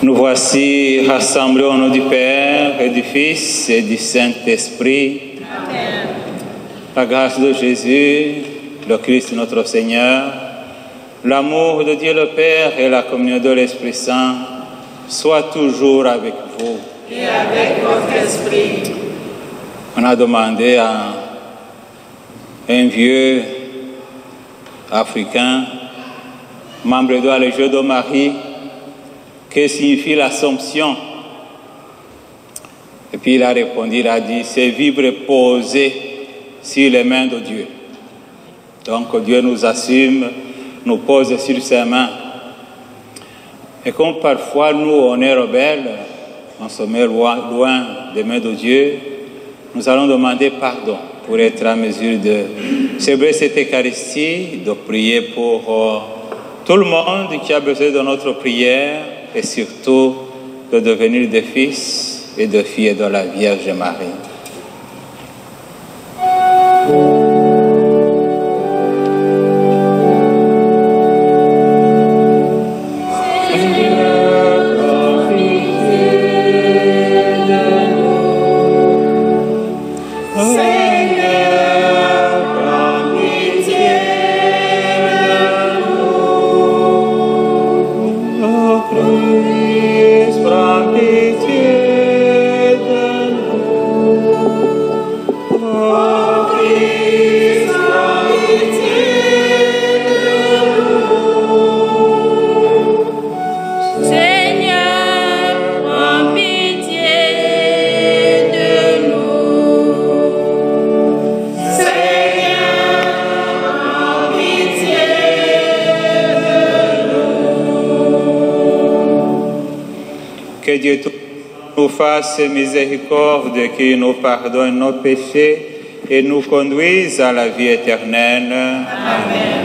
Nous voici rassemblés au nom du Père et du Fils et du Saint-Esprit. Amen. La grâce de Jésus, le Christ notre Seigneur, l'amour de Dieu le Père et la communion de l'Esprit Saint soient toujours avec vous. Et avec votre esprit. On a demandé à un vieux africain, membre de la Légion de Marie, que signifie l'Assomption. Et puis il a répondu, il a dit, c'est vivre posé sur les mains de Dieu. Donc Dieu nous assume, nous pose sur ses mains. Et comme parfois nous, on est rebelles, on se met loin des mains de Dieu, nous allons demander pardon pour être en mesure de célébrer cette Eucharistie, de prier pour tout le monde qui a besoin de notre prière et surtout de devenir des fils et de filles de la Vierge Marie. Dieu nous fasse miséricorde, qu'il nous pardonne nos péchés et nous conduise à la vie éternelle. Amen.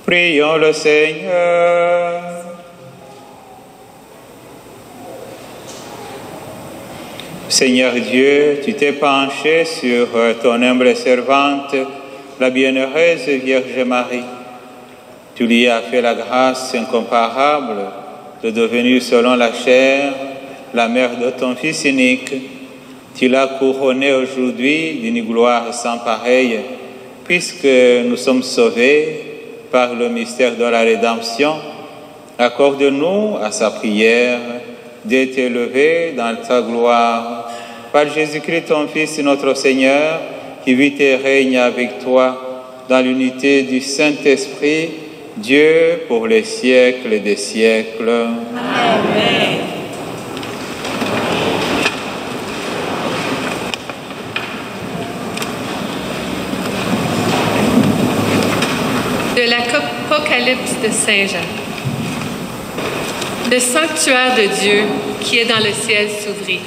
Prions le Seigneur. Seigneur Dieu, tu t'es penché sur ton humble servante, la bienheureuse Vierge Marie. Tu lui as fait la grâce incomparable de devenir selon la chair la mère de ton Fils unique. Tu l'as couronnée aujourd'hui d'une gloire sans pareille, puisque nous sommes sauvés par le mystère de la rédemption. Accorde-nous à sa prière d'être élevés dans ta gloire. Par Jésus-Christ, ton Fils, notre Seigneur, qui vit et règne avec toi dans l'unité du Saint-Esprit, Dieu pour les siècles des siècles. Amen. De l'Apocalypse de Saint Jean. Le sanctuaire de Dieu qui est dans le ciel s'ouvrit,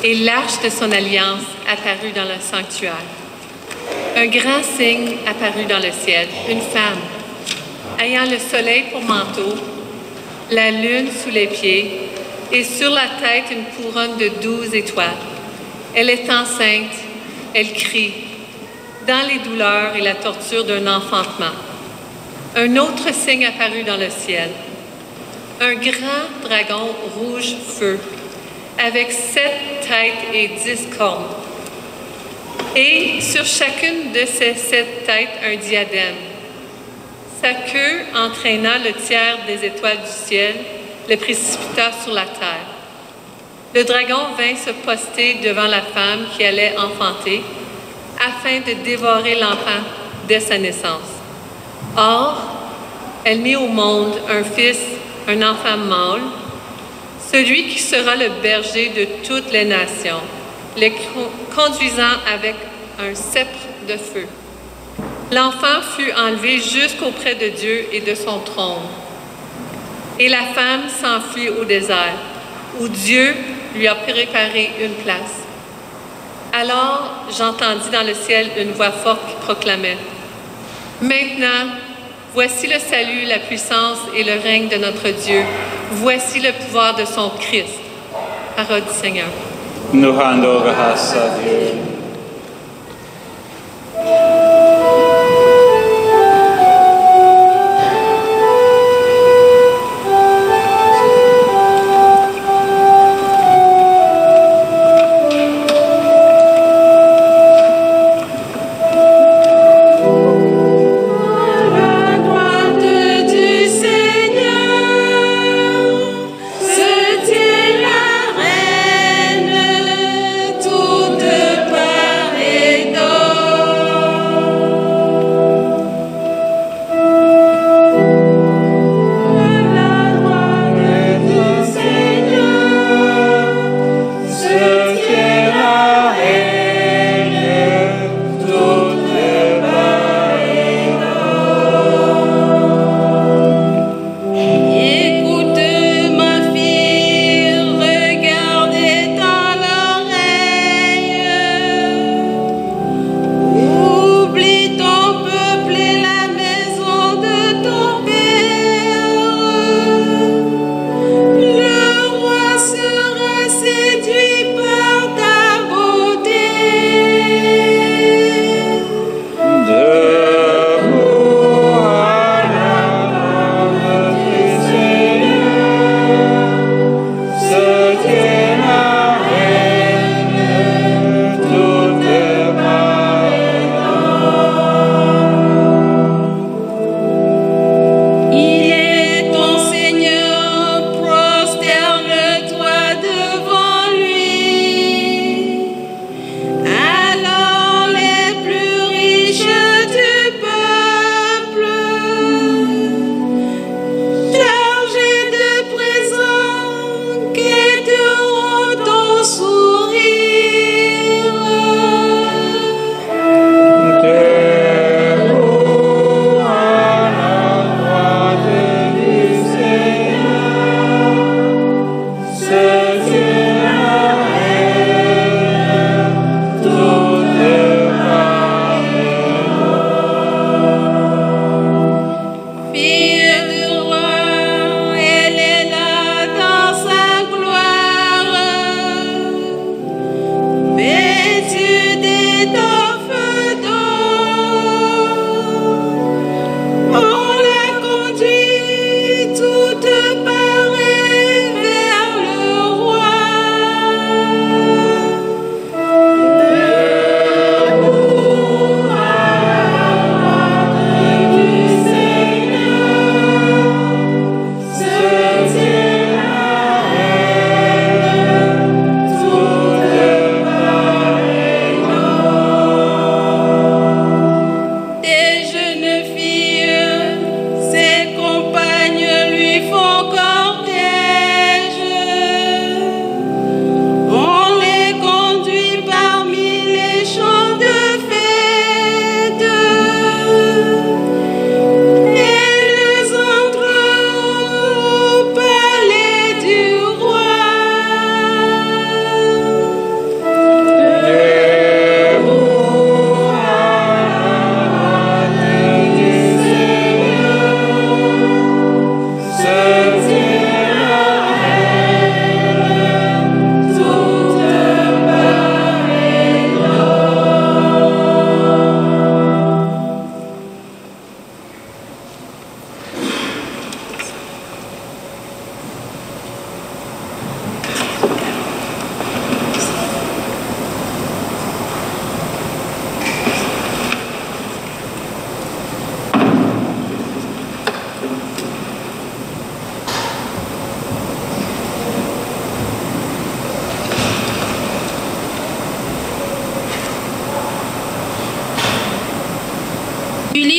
et l'arche de son alliance apparut dans le sanctuaire. Un grand signe apparut dans le ciel, une femme, ayant le soleil pour manteau, la lune sous les pieds, et sur la tête une couronne de 12 étoiles. Elle est enceinte, elle crie, dans les douleurs et la torture d'un enfantement. Un autre signe apparut dans le ciel, un grand dragon rouge feu, avec 7 têtes et 10 cornes. Et sur chacune de ces 7 têtes, un diadème. Sa queue, entraînant le tiers des étoiles du ciel, le précipita sur la terre. le dragon vint se poster devant la femme qui allait enfanter, afin de dévorer l'enfant dès sa naissance. Or, elle mit au monde un fils, un enfant mâle, celui qui sera le berger de toutes les nations, les conduisant avec un sceptre de feu. L'enfant fut enlevé jusqu'auprès de Dieu et de son trône. Et la femme s'enfuit au désert, où Dieu lui a préparé une place. Alors j'entendis dans le ciel une voix forte qui proclamait: Maintenant, voici le salut, la puissance et le règne de notre Dieu. Voici le pouvoir de son Christ. Parole du Seigneur. Nous rendons grâce à Dieu. Se tient la reine toute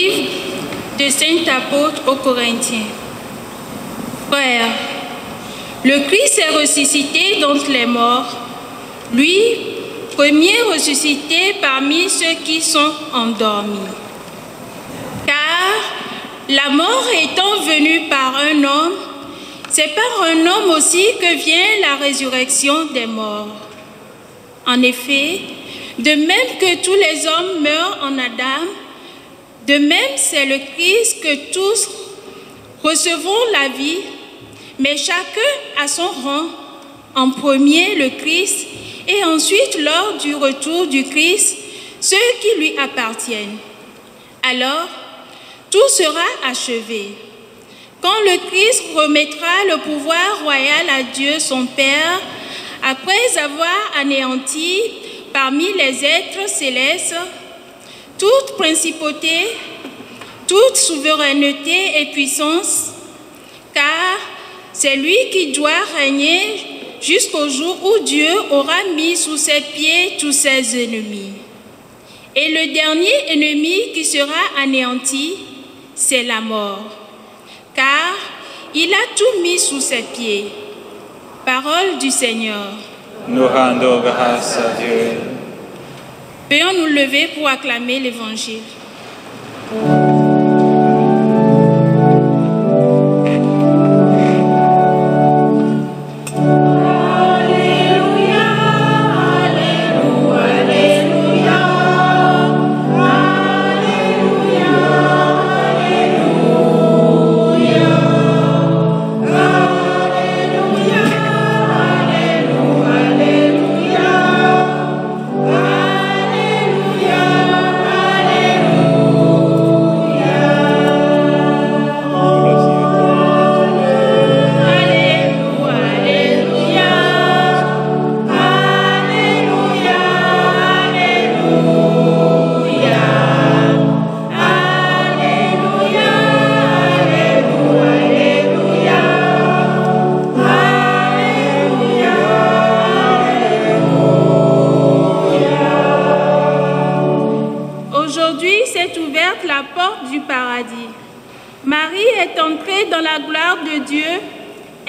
livre de Saint Apôtre aux Corinthiens. Frères, le Christ est ressuscité d'entre les morts, lui, premier ressuscité parmi ceux qui sont endormis. Car la mort étant venue par un homme, c'est par un homme aussi que vient la résurrection des morts. En effet, de même que tous les hommes meurent en Adam, de même c'est le Christ que tous recevront la vie, mais chacun à son rang, en premier le Christ, et ensuite lors du retour du Christ, ceux qui lui appartiennent. Alors, tout sera achevé. Quand le Christ remettra le pouvoir royal à Dieu son Père, après avoir anéanti parmi les êtres célestes toute principauté, toute souveraineté et puissance, car c'est lui qui doit régner jusqu'au jour où Dieu aura mis sous ses pieds tous ses ennemis. Et le dernier ennemi qui sera anéanti, c'est la mort, car il a tout mis sous ses pieds. Parole du Seigneur. Nous rendons grâce à Dieu. Veuillons nous lever pour acclamer l'Évangile.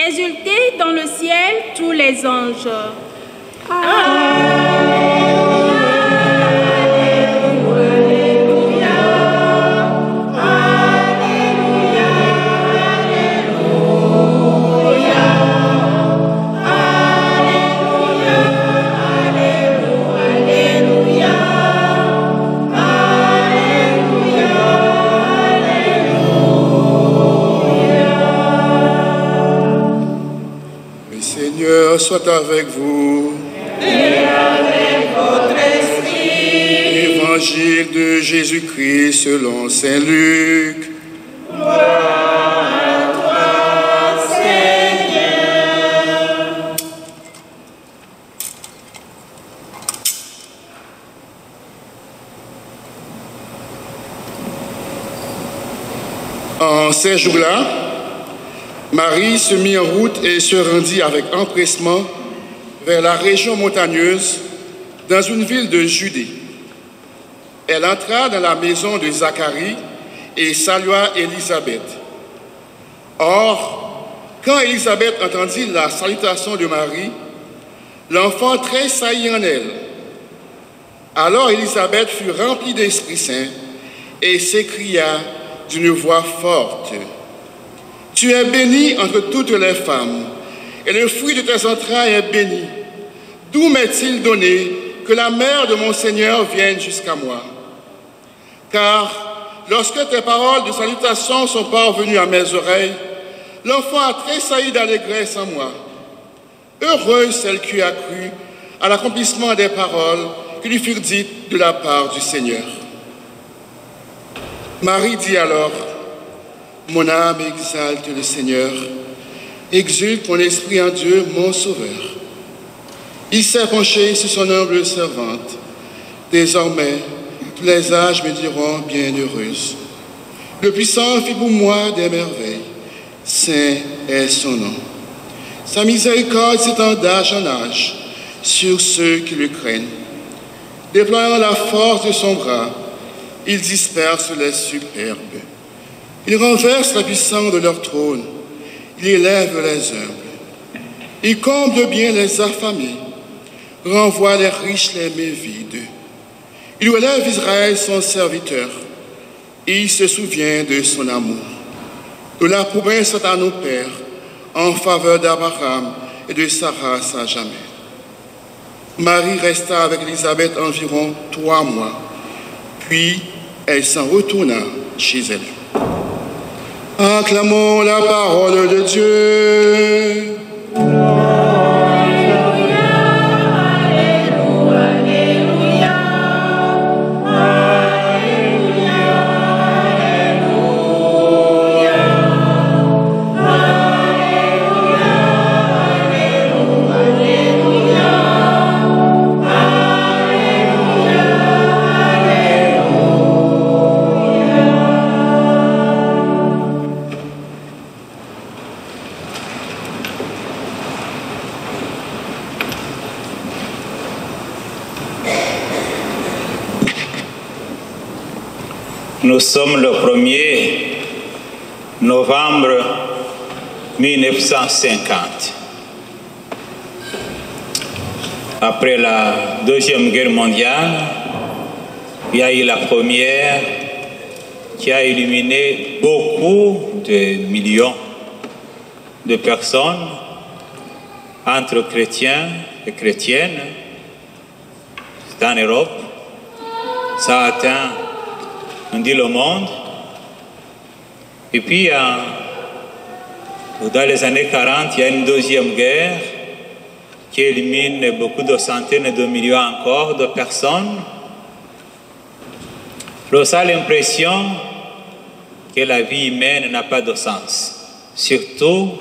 Exultez dans le ciel tous les anges. Soit avec vous. Et avec votre esprit. Évangile de Jésus-Christ selon Saint Luc. Gloire à toi, Seigneur. En ces jours-là, Marie se mit en route et se rendit avec empressement vers la région montagneuse, dans une ville de Judée. Elle entra dans la maison de Zacharie et salua Élisabeth. Or, quand Élisabeth entendit la salutation de Marie, l'enfant tressaillit en elle. Alors Élisabeth fut remplie d'Esprit Saint et s'écria d'une voix forte: Tu es bénie entre toutes les femmes, et le fruit de tes entrailles est béni. D'où m'est-il donné que la mère de mon Seigneur vienne jusqu'à moi? Car lorsque tes paroles de salutation sont parvenues à mes oreilles, l'enfant a tressailli d'allégresse en moi. Heureuse celle qui a cru à l'accomplissement des paroles qui lui furent dites de la part du Seigneur. Marie dit alors: Mon âme exalte le Seigneur, exulte mon esprit en Dieu, mon Sauveur. Il s'est penché sur son humble servante. Désormais, tous les âges me diront bienheureuse. Le puissant fit pour moi des merveilles. Saint est son nom. Sa miséricorde s'étend d'âge en âge sur ceux qui le craignent. Déployant la force de son bras, ils dispersent les superbes. Ils renversent la puissance de leur trône. Ils élèvent les humbles. Ils comblent bien les affamés, renvoient les riches les mains vides. Il relève Israël son serviteur, et il se souvient de son amour, de la promesse à nos pères, en faveur d'Abraham et de Sarah à jamais. Marie resta avec Élisabeth environ 3 mois, puis elle s'en retourna chez elle. Acclamons la parole de Dieu. Nous sommes le 1er novembre 1950. Après la Deuxième Guerre mondiale, il y a eu la première qui a éliminé beaucoup de millions de personnes entre chrétiens et chrétiennes. C'est en Europe. Ça a atteint, on dit, le monde. Et puis, dans les années 40, il y a une deuxième guerre qui élimine beaucoup de centaines de millions encore de personnes. Alors, ça a l'impression que la vie humaine n'a pas de sens. Surtout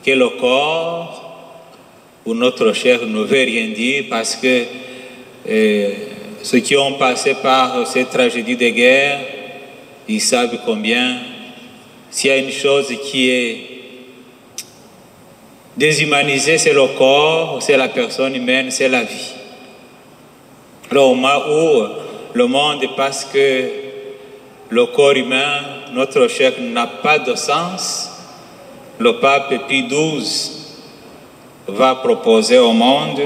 que le corps ou notre chair ne veut rien dire parce que ceux qui ont passé par cette tragédie de guerre, ils savent combien, s'il y a une chose qui est déshumanisée, c'est le corps, c'est la personne humaine, c'est la vie. Alors au moment où le monde, parce que le corps humain, notre chair n'a pas de sens, le pape Pie XII va proposer au monde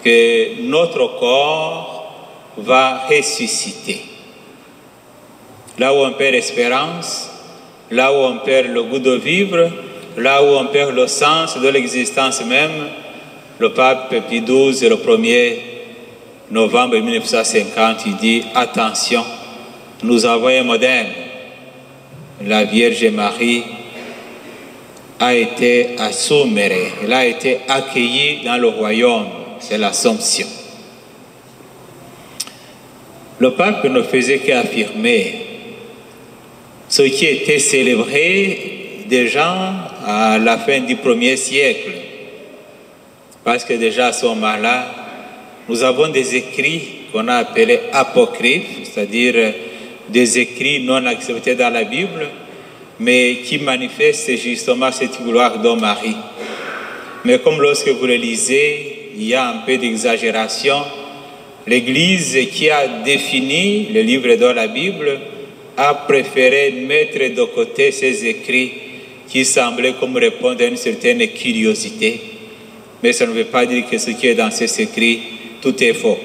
que notre corps va ressusciter. Là où on perd l'espérance, là où on perd le goût de vivre, là où on perd le sens de l'existence même, le pape Pie XII, le 1er novembre 1950, il dit « Attention, nous avons un modèle. La Vierge Marie a été assommée, elle a été accueillie dans le royaume, c'est l'Assomption. » Le pape ne faisait qu'affirmer ce qui était célébré déjà à la fin du 1er siècle. Parce que déjà à ce moment-là, nous avons des écrits qu'on a appelés apocryphes, c'est-à-dire des écrits non acceptés dans la Bible, mais qui manifestent justement cette gloire de Marie. Mais comme lorsque vous le lisez, il y a un peu d'exagération. L'Église qui a défini le livre de la Bible a préféré mettre de côté ces écrits qui semblaient comme répondre à une certaine curiosité. Mais ça ne veut pas dire que ce qui est dans ces écrits, tout est faux.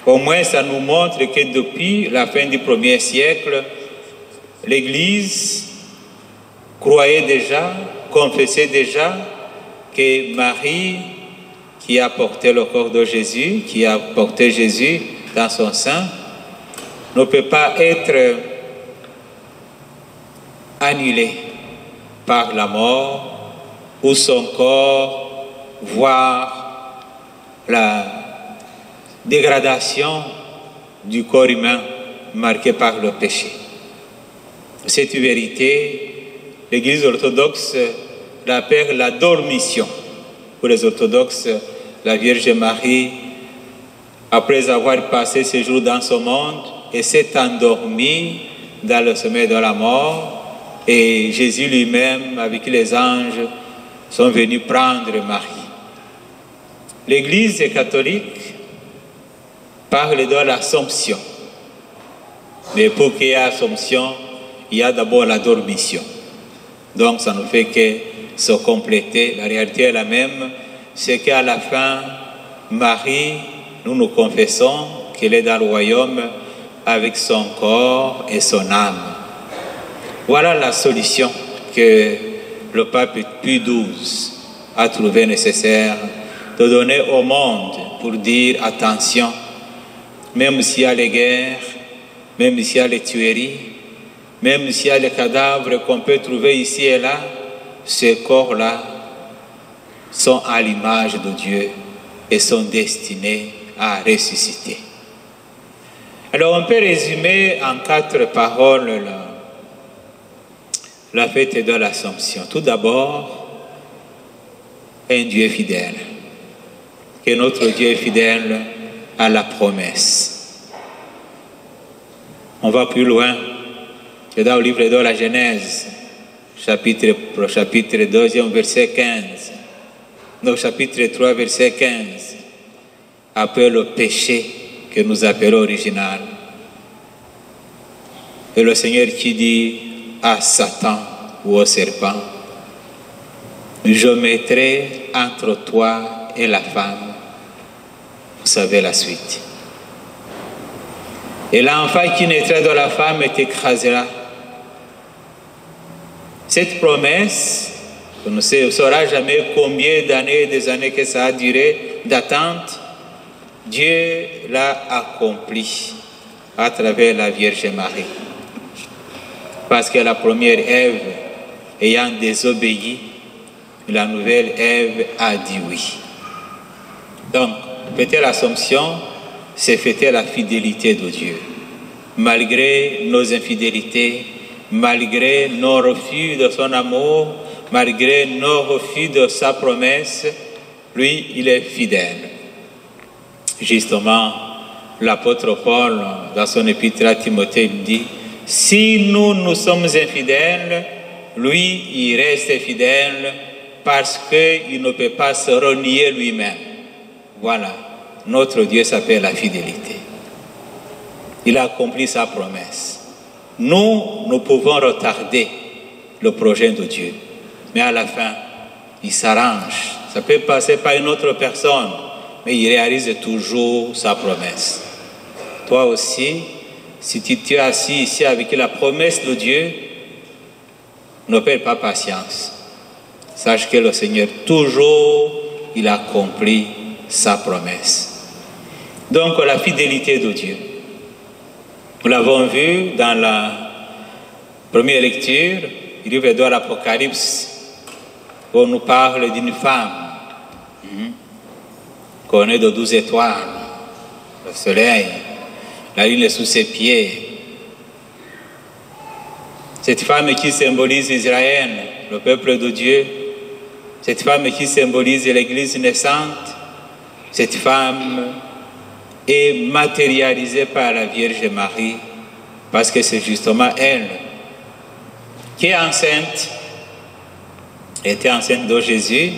Au moins, ça nous montre que depuis la fin du 1er siècle, l'Église croyait déjà, confessait déjà que Marie, qui a porté le corps de Jésus, qui a porté Jésus dans son sein, ne peut pas être annulé par la mort ou son corps voir la dégradation du corps humain marqué par le péché. Cette vérité, l'Église orthodoxe l'appelle la dormition. Pour les orthodoxes, la Vierge Marie, après avoir passé ce jour dans ce monde, et s'est endormie dans le sommeil de la mort, et Jésus lui-même, avec les anges, sont venus prendre Marie. L'Église catholique parle de l'Assomption. Mais pour qu'il y ait Assomption, il y a d'abord la dormition. Donc ça ne fait que se compléter. La réalité est la même. C'est qu'à la fin, Marie, nous confessons qu'elle est dans le royaume avec son corps et son âme. Voilà la solution que le pape Pie XII a trouvé nécessaire de donner au monde pour dire attention, même s'il y a les guerres, même s'il y a les tueries, même s'il y a les cadavres qu'on peut trouver ici et là, ces corps-là sont à l'image de Dieu et sont destinés à ressusciter. Alors on peut résumer en 4 paroles la fête de l'Assomption. Tout d'abord, un Dieu fidèle. Que notre Dieu est fidèle à la promesse. On va plus loin. C'est dans le livre de la Genèse, chapitre 2, verset 15. Non, chapitre 3, verset 15. Après le péché que nous appelons original. Et le Seigneur qui dit à Satan ou au serpent, je mettrai entre toi et la femme. Vous savez la suite. Et l'enfant qui naîtra de la femme t'écrasera. Cette promesse, on ne saura jamais combien d'années et des années que ça a duré d'attente, Dieu l'a accompli à travers la Vierge Marie. Parce que la première Ève ayant désobéi, la nouvelle Ève a dit oui. Donc, fêter l'Assomption, c'est fêter la fidélité de Dieu. Malgré nos infidélités, malgré nos refus de son amour, malgré nos refus de sa promesse, lui, il est fidèle. Justement, l'apôtre Paul, dans son épître à Timothée, il dit, si nous sommes infidèles, lui, il reste fidèle parce qu'il ne peut pas se renier lui-même. Voilà, notre Dieu s'appelle la fidélité. Il a accompli sa promesse. Nous pouvons retarder le projet de Dieu, mais à la fin, il s'arrange. Ça peut passer par une autre personne, mais il réalise toujours sa promesse. Toi aussi, si tu es assis ici avec la promesse de Dieu, ne perds pas patience. Sache que le Seigneur, toujours, il accomplit sa promesse. Donc, la fidélité de Dieu. Nous l'avons vu dans la première lecture, du livre de l'Apocalypse, où on nous parle d'une femme qu'on est de 12 étoiles, le soleil, la lune est sous ses pieds. Cette femme qui symbolise Israël, le peuple de Dieu, cette femme qui symbolise l'Église naissante, cette femme est matérialisée par la Vierge Marie, parce que c'est justement elle qui est enceinte, était enceinte de Jésus,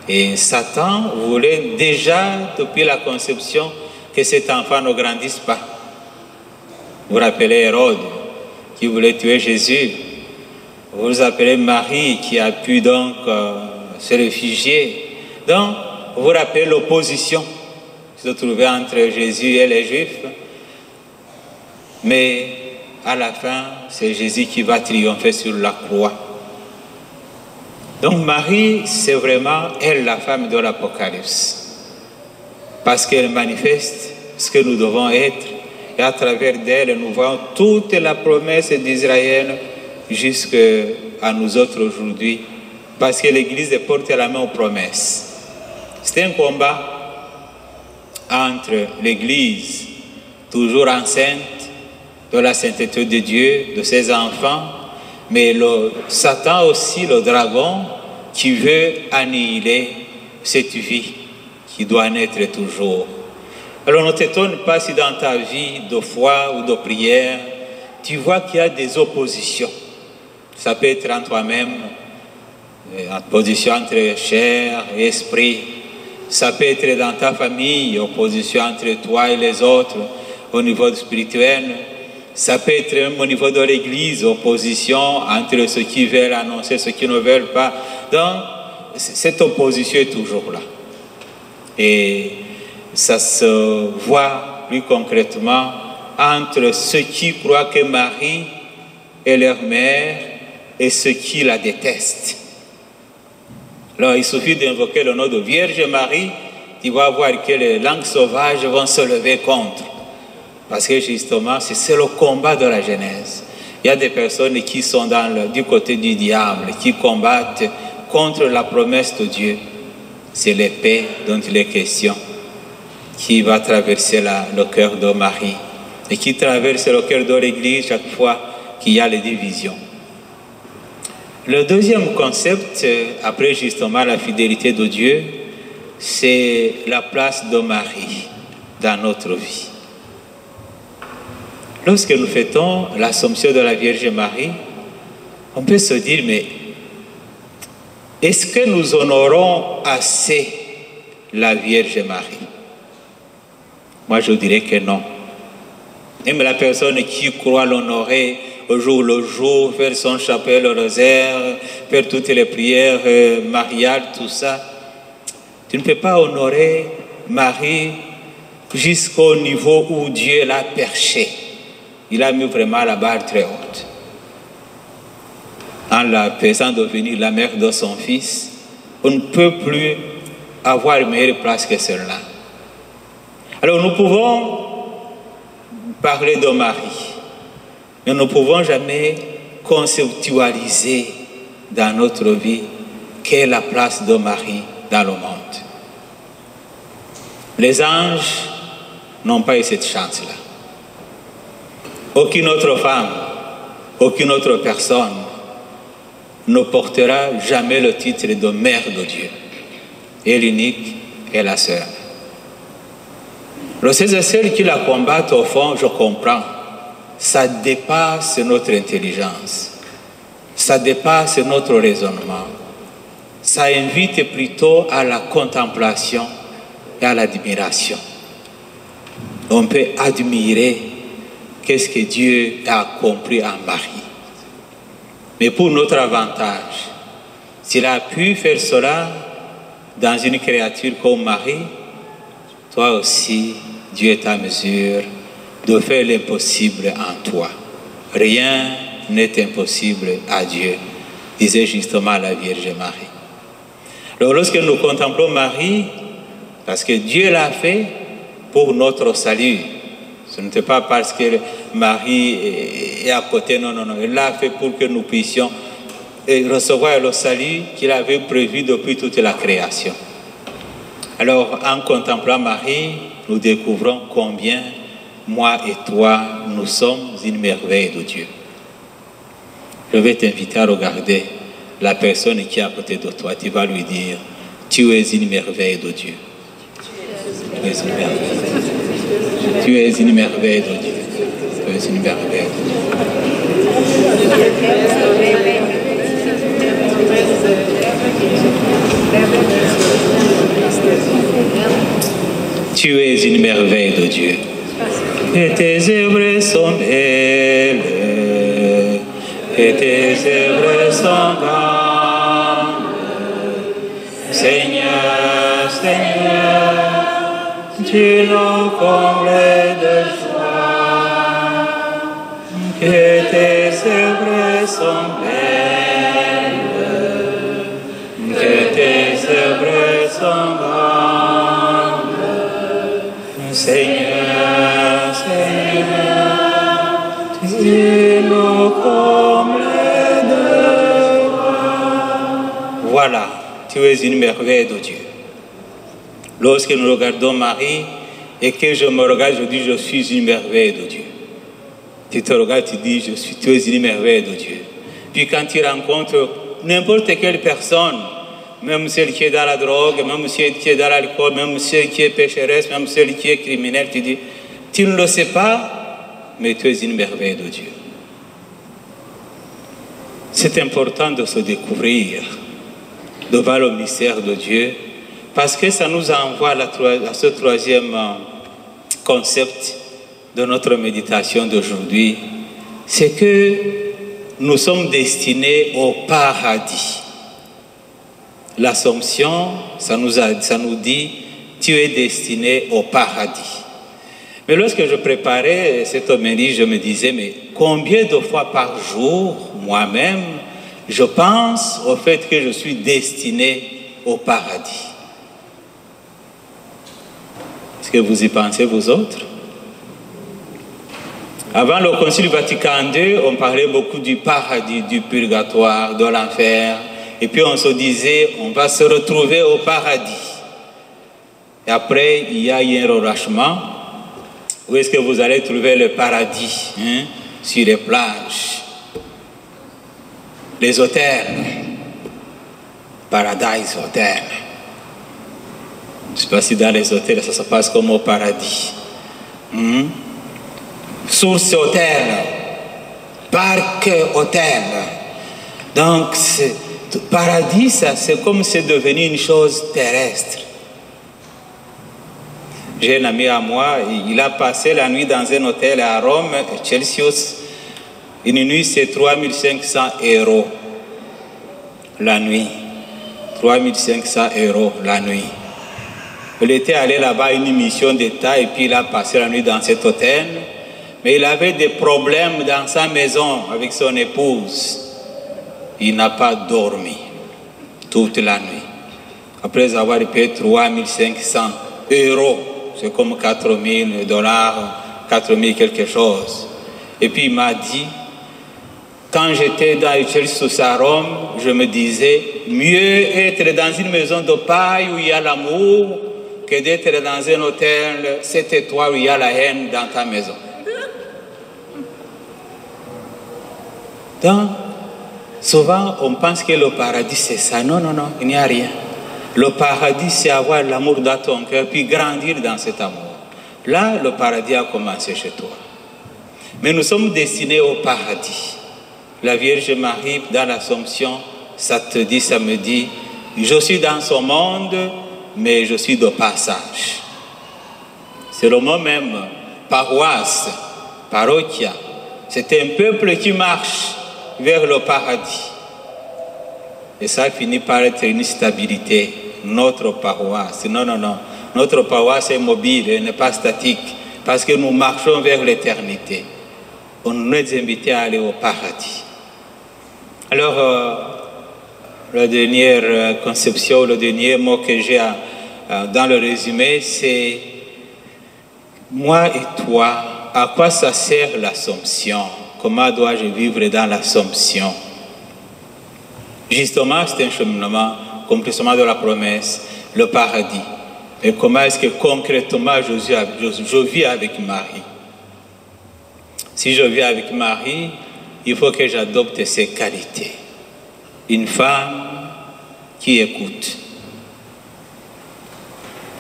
et Satan voulait déjà, depuis la conception, que cet enfant ne grandisse pas. Vous vous rappelez Hérode, qui voulait tuer Jésus. Vous vous rappelez Marie, qui a pu donc se réfugier. Donc, vous vous rappelez l'opposition qui se trouvait entre Jésus et les Juifs. Mais à la fin, c'est Jésus qui va triompher sur la croix. Donc Marie, c'est vraiment elle, la femme de l'Apocalypse. Parce qu'elle manifeste ce que nous devons être. Et à travers d'elle, nous voyons toute la promesse d'Israël jusqu'à nous autres aujourd'hui. Parce que l'Église porte la main aux promesses. C'est un combat entre l'Église, toujours enceinte, de la sainteté de Dieu, de ses enfants, mais Satan aussi, le dragon, qui veut annihiler cette vie qui doit naître toujours. Alors ne t'étonne pas si dans ta vie de foi ou de prière, tu vois qu'il y a des oppositions. Ça peut être en toi-même, opposition entre chair et esprit. Ça peut être dans ta famille, opposition entre toi et les autres au niveau spirituel. Ça peut être même au niveau de l'Église, opposition entre ceux qui veulent annoncer, ceux qui ne veulent pas. Donc, cette opposition est toujours là. Et ça se voit plus concrètement entre ceux qui croient que Marie est leur mère et ceux qui la détestent. Alors, il suffit d'invoquer le nom de Vierge Marie, tu vas voir que les langues sauvages vont se lever contre. Parce que justement, c'est le combat de la Genèse. Il y a des personnes qui sont du côté du diable, qui combattent contre la promesse de Dieu. C'est l'épée dont il est question, qui va traverser le cœur de Marie et qui traverse le cœur de l'Église chaque fois qu'il y a les divisions. Le deuxième concept, après justement la fidélité de Dieu, c'est la place de Marie dans notre vie. Lorsque nous fêtons l'Assomption de la Vierge Marie, on peut se dire, mais est-ce que nous honorons assez la Vierge Marie? Moi, je dirais que non. Même la personne qui croit l'honorer au jour le jour, faire son chapelet, le rosaire, faire toutes les prières mariales, tout ça, tu ne peux pas honorer Marie jusqu'au niveau où Dieu l'a perché. Il a mis vraiment la barre très haute. En la faisant devenir la mère de son fils, on ne peut plus avoir une meilleure place que celle-là. Alors nous pouvons parler de Marie, mais nous ne pouvons jamais conceptualiser dans notre vie quelle est la place de Marie dans le monde. Les anges n'ont pas eu cette chance-là. Aucune autre femme, aucune autre personne ne portera jamais le titre de mère de Dieu. Et l'unique est la sœur. C'est celles qui la combattent, au fond, je comprends. Ça dépasse notre intelligence. Ça dépasse notre raisonnement. Ça invite plutôt à la contemplation et à l'admiration. On peut admirer qu'est-ce que Dieu a accompli en Marie. Mais pour notre avantage, s'il a pu faire cela dans une créature comme Marie, toi aussi, Dieu est à mesure de faire l'impossible en toi. Rien n'est impossible à Dieu, disait justement la Vierge Marie. Alors lorsque nous contemplons Marie, parce que Dieu l'a fait pour notre salut, ce n'était pas parce que Marie est à côté, non, non, non. Elle l'a fait pour que nous puissions recevoir le salut qu'il avait prévu depuis toute la création. Alors, en contemplant Marie, nous découvrons combien, moi et toi, nous sommes une merveille de Dieu. Je vais t'inviter à regarder la personne qui est à côté de toi. Tu vas lui dire, tu es une merveille de Dieu. Tu es une merveille de Dieu. Tu es une merveille de Dieu. Tu es une merveille de Dieu. Tu es une merveille de Dieu. Et tes œuvres sont belles. Et tes œuvres sont grandes. Seigneur, Seigneur, tu nous combles de joie, que tes œuvres sont belles, que tes œuvres sont grandes. Seigneur, Seigneur, tu nous combles de joie. Voilà, tu es une merveille de Dieu. Lorsque nous regardons Marie et que je me regarde, je dis je suis une merveille de Dieu. Tu te regardes, tu dis tu es une merveille de Dieu. Puis quand tu rencontres n'importe quelle personne, même celle qui est dans la drogue, même celle qui est dans l'alcool, même celle qui est pécheresse, même celle qui est criminelle, tu dis tu ne le sais pas, mais tu es une merveille de Dieu. C'est important de se découvrir devant le mystère de Dieu, parce que ça nous envoie à ce troisième concept de notre méditation d'aujourd'hui, c'est que nous sommes destinés au paradis. L'Assomption, ça nous dit, tu es destiné au paradis. Mais lorsque je préparais cette homélie, je me disais, mais combien de fois par jour, moi-même, je pense au fait que je suis destiné au paradis? Est-ce que vous y pensez, vous autres? Avant le Concile Vatican II, on parlait beaucoup du paradis, du purgatoire, de l'enfer. Et puis on se disait, on va se retrouver au paradis. Et après, il y a eu un relâchement. Où est-ce que vous allez trouver le paradis? Sur les plages, les hôtels, Paradise Hotel. Je ne sais pas si dans les hôtels ça se passe comme au paradis. Source Hôtel, Parc Hôtel. Donc, le paradis, c'est comme c'est devenu une chose terrestre. J'ai un ami à moi, il a passé la nuit dans un hôtel à Rome, Chelsea. Une nuit, c'est 3500 € la nuit. 3500 € la nuit. Il était allé là-bas à une mission d'État et puis il a passé la nuit dans cet hôtel. Mais il avait des problèmes dans sa maison avec son épouse. Il n'a pas dormi toute la nuit. Après avoir payé 3500 €. C'est comme 4000 $, 4000 quelque chose. Et puis il m'a dit, quand j'étais dans Chelsea à Rome, je me disais, mieux être dans une maison de paille où il y a l'amour que d'être dans un hôtel 7 étoiles où il y a la haine dans ta maison. Donc, souvent on pense que le paradis c'est ça. Non, non, non, il n'y a rien. Le paradis, c'est avoir l'amour dans ton cœur, puis grandir dans cet amour. Là, le paradis a commencé chez toi. Mais nous sommes destinés au paradis. La Vierge Marie, dans l'Assomption, ça te dit, ça me dit, je suis dans ce monde, mais je suis de passage. C'est le mot même, paroisse, parochia. C'est un peuple qui marche vers le paradis. Et ça finit par être une stabilité. Notre paroisse, non, non, non. Notre paroisse est mobile, elle n'est pas statique, parce que nous marchons vers l'éternité. On nous est invités à aller au paradis. Alors, la dernière conception, le dernier mot que j'ai dans le résumé, c'est moi et toi, à quoi ça sert l'Assomption? Comment dois-je vivre dans l'Assomption? Justement, c'est un cheminement, accomplissement de la promesse, le paradis. Et comment est-ce que concrètement je vis avec Marie? Si je vis avec Marie, il faut que j'adopte ses qualités. Une femme qui écoute.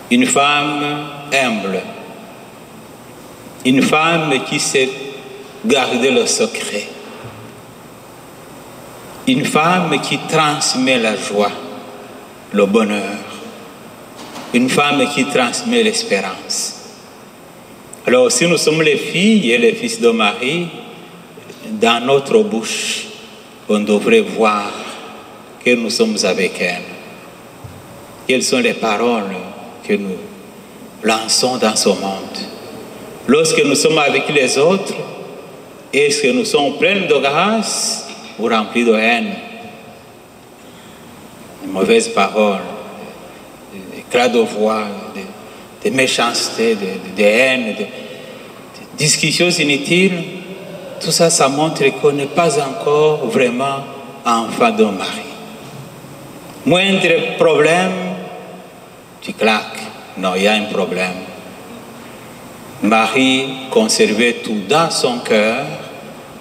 Une femme humble. Une femme qui sait garder le secret. Une femme qui transmet la joie, le bonheur. Une femme qui transmet l'espérance. Alors, si nous sommes les filles et les fils de Marie, dans notre bouche, on devrait voir que nous sommes avec elle. Quelles sont les paroles que nous lançons dans ce monde? Lorsque nous sommes avec les autres, est-ce que nous sommes pleins de grâce ou remplis de haine? De mauvaises paroles, des éclats de voix, de méchanceté, de haine, de discussions inutiles. Tout ça, ça montre qu'on n'est pas encore vraiment enfant de Marie. Moindre problème, tu claques. Non, il y a un problème. Marie conservait tout dans son cœur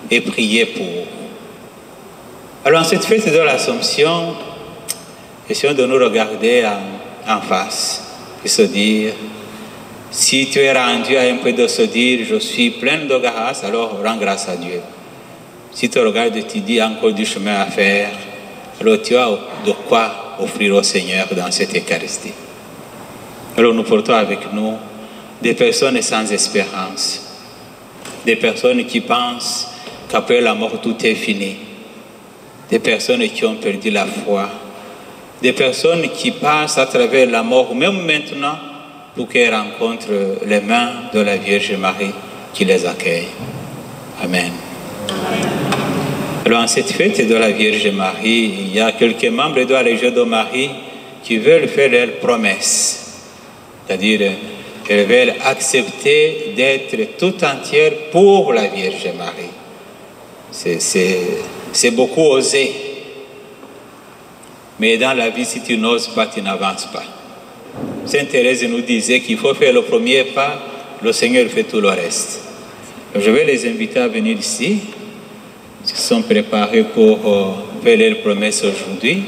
et priait pour. Alors, en cette fête de l'Assomption, essayons de nous regarder en face et se dire, si tu es rendu à un peu de se dire, je suis plein de grâce, alors rends grâce à Dieu. Si tu regardes et tu dis encore du chemin à faire, alors tu as de quoi offrir au Seigneur dans cette Eucharistie. Alors nous portons avec nous des personnes sans espérance, des personnes qui pensent qu'après la mort, tout est fini. Des personnes qui ont perdu la foi. Des personnes qui passent à travers la mort, même maintenant, pour qu'elles rencontrent les mains de la Vierge Marie qui les accueille. Amen. Alors, en cette fête de la Vierge Marie, il y a quelques membres de la Légion de Marie qui veulent faire leurs promesses. C'est-à-dire, elles veulent accepter d'être tout entières pour la Vierge Marie. C'est beaucoup osé. Mais dans la vie, si tu n'oses pas, tu n'avances pas. Sainte Thérèse nous disait qu'il faut faire le premier pas, le Seigneur fait tout le reste. Je vais les inviter à venir ici. Ils sont préparés pour faire leurs promesses aujourd'hui.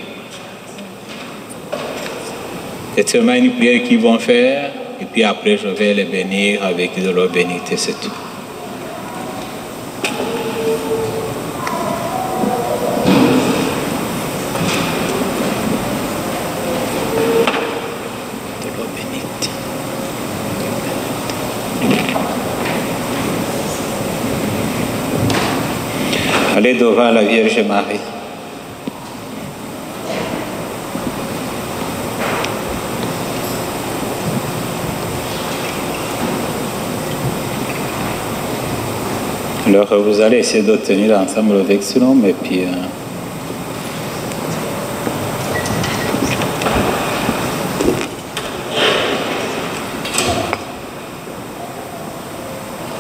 C'est seulement une prière qu'ils vont faire, et puis après je vais les bénir avec de l'eau bénite, c'est tout. Allez devant la Vierge Marie. Alors vous allez essayer de tenir ensemble le vexillum et puis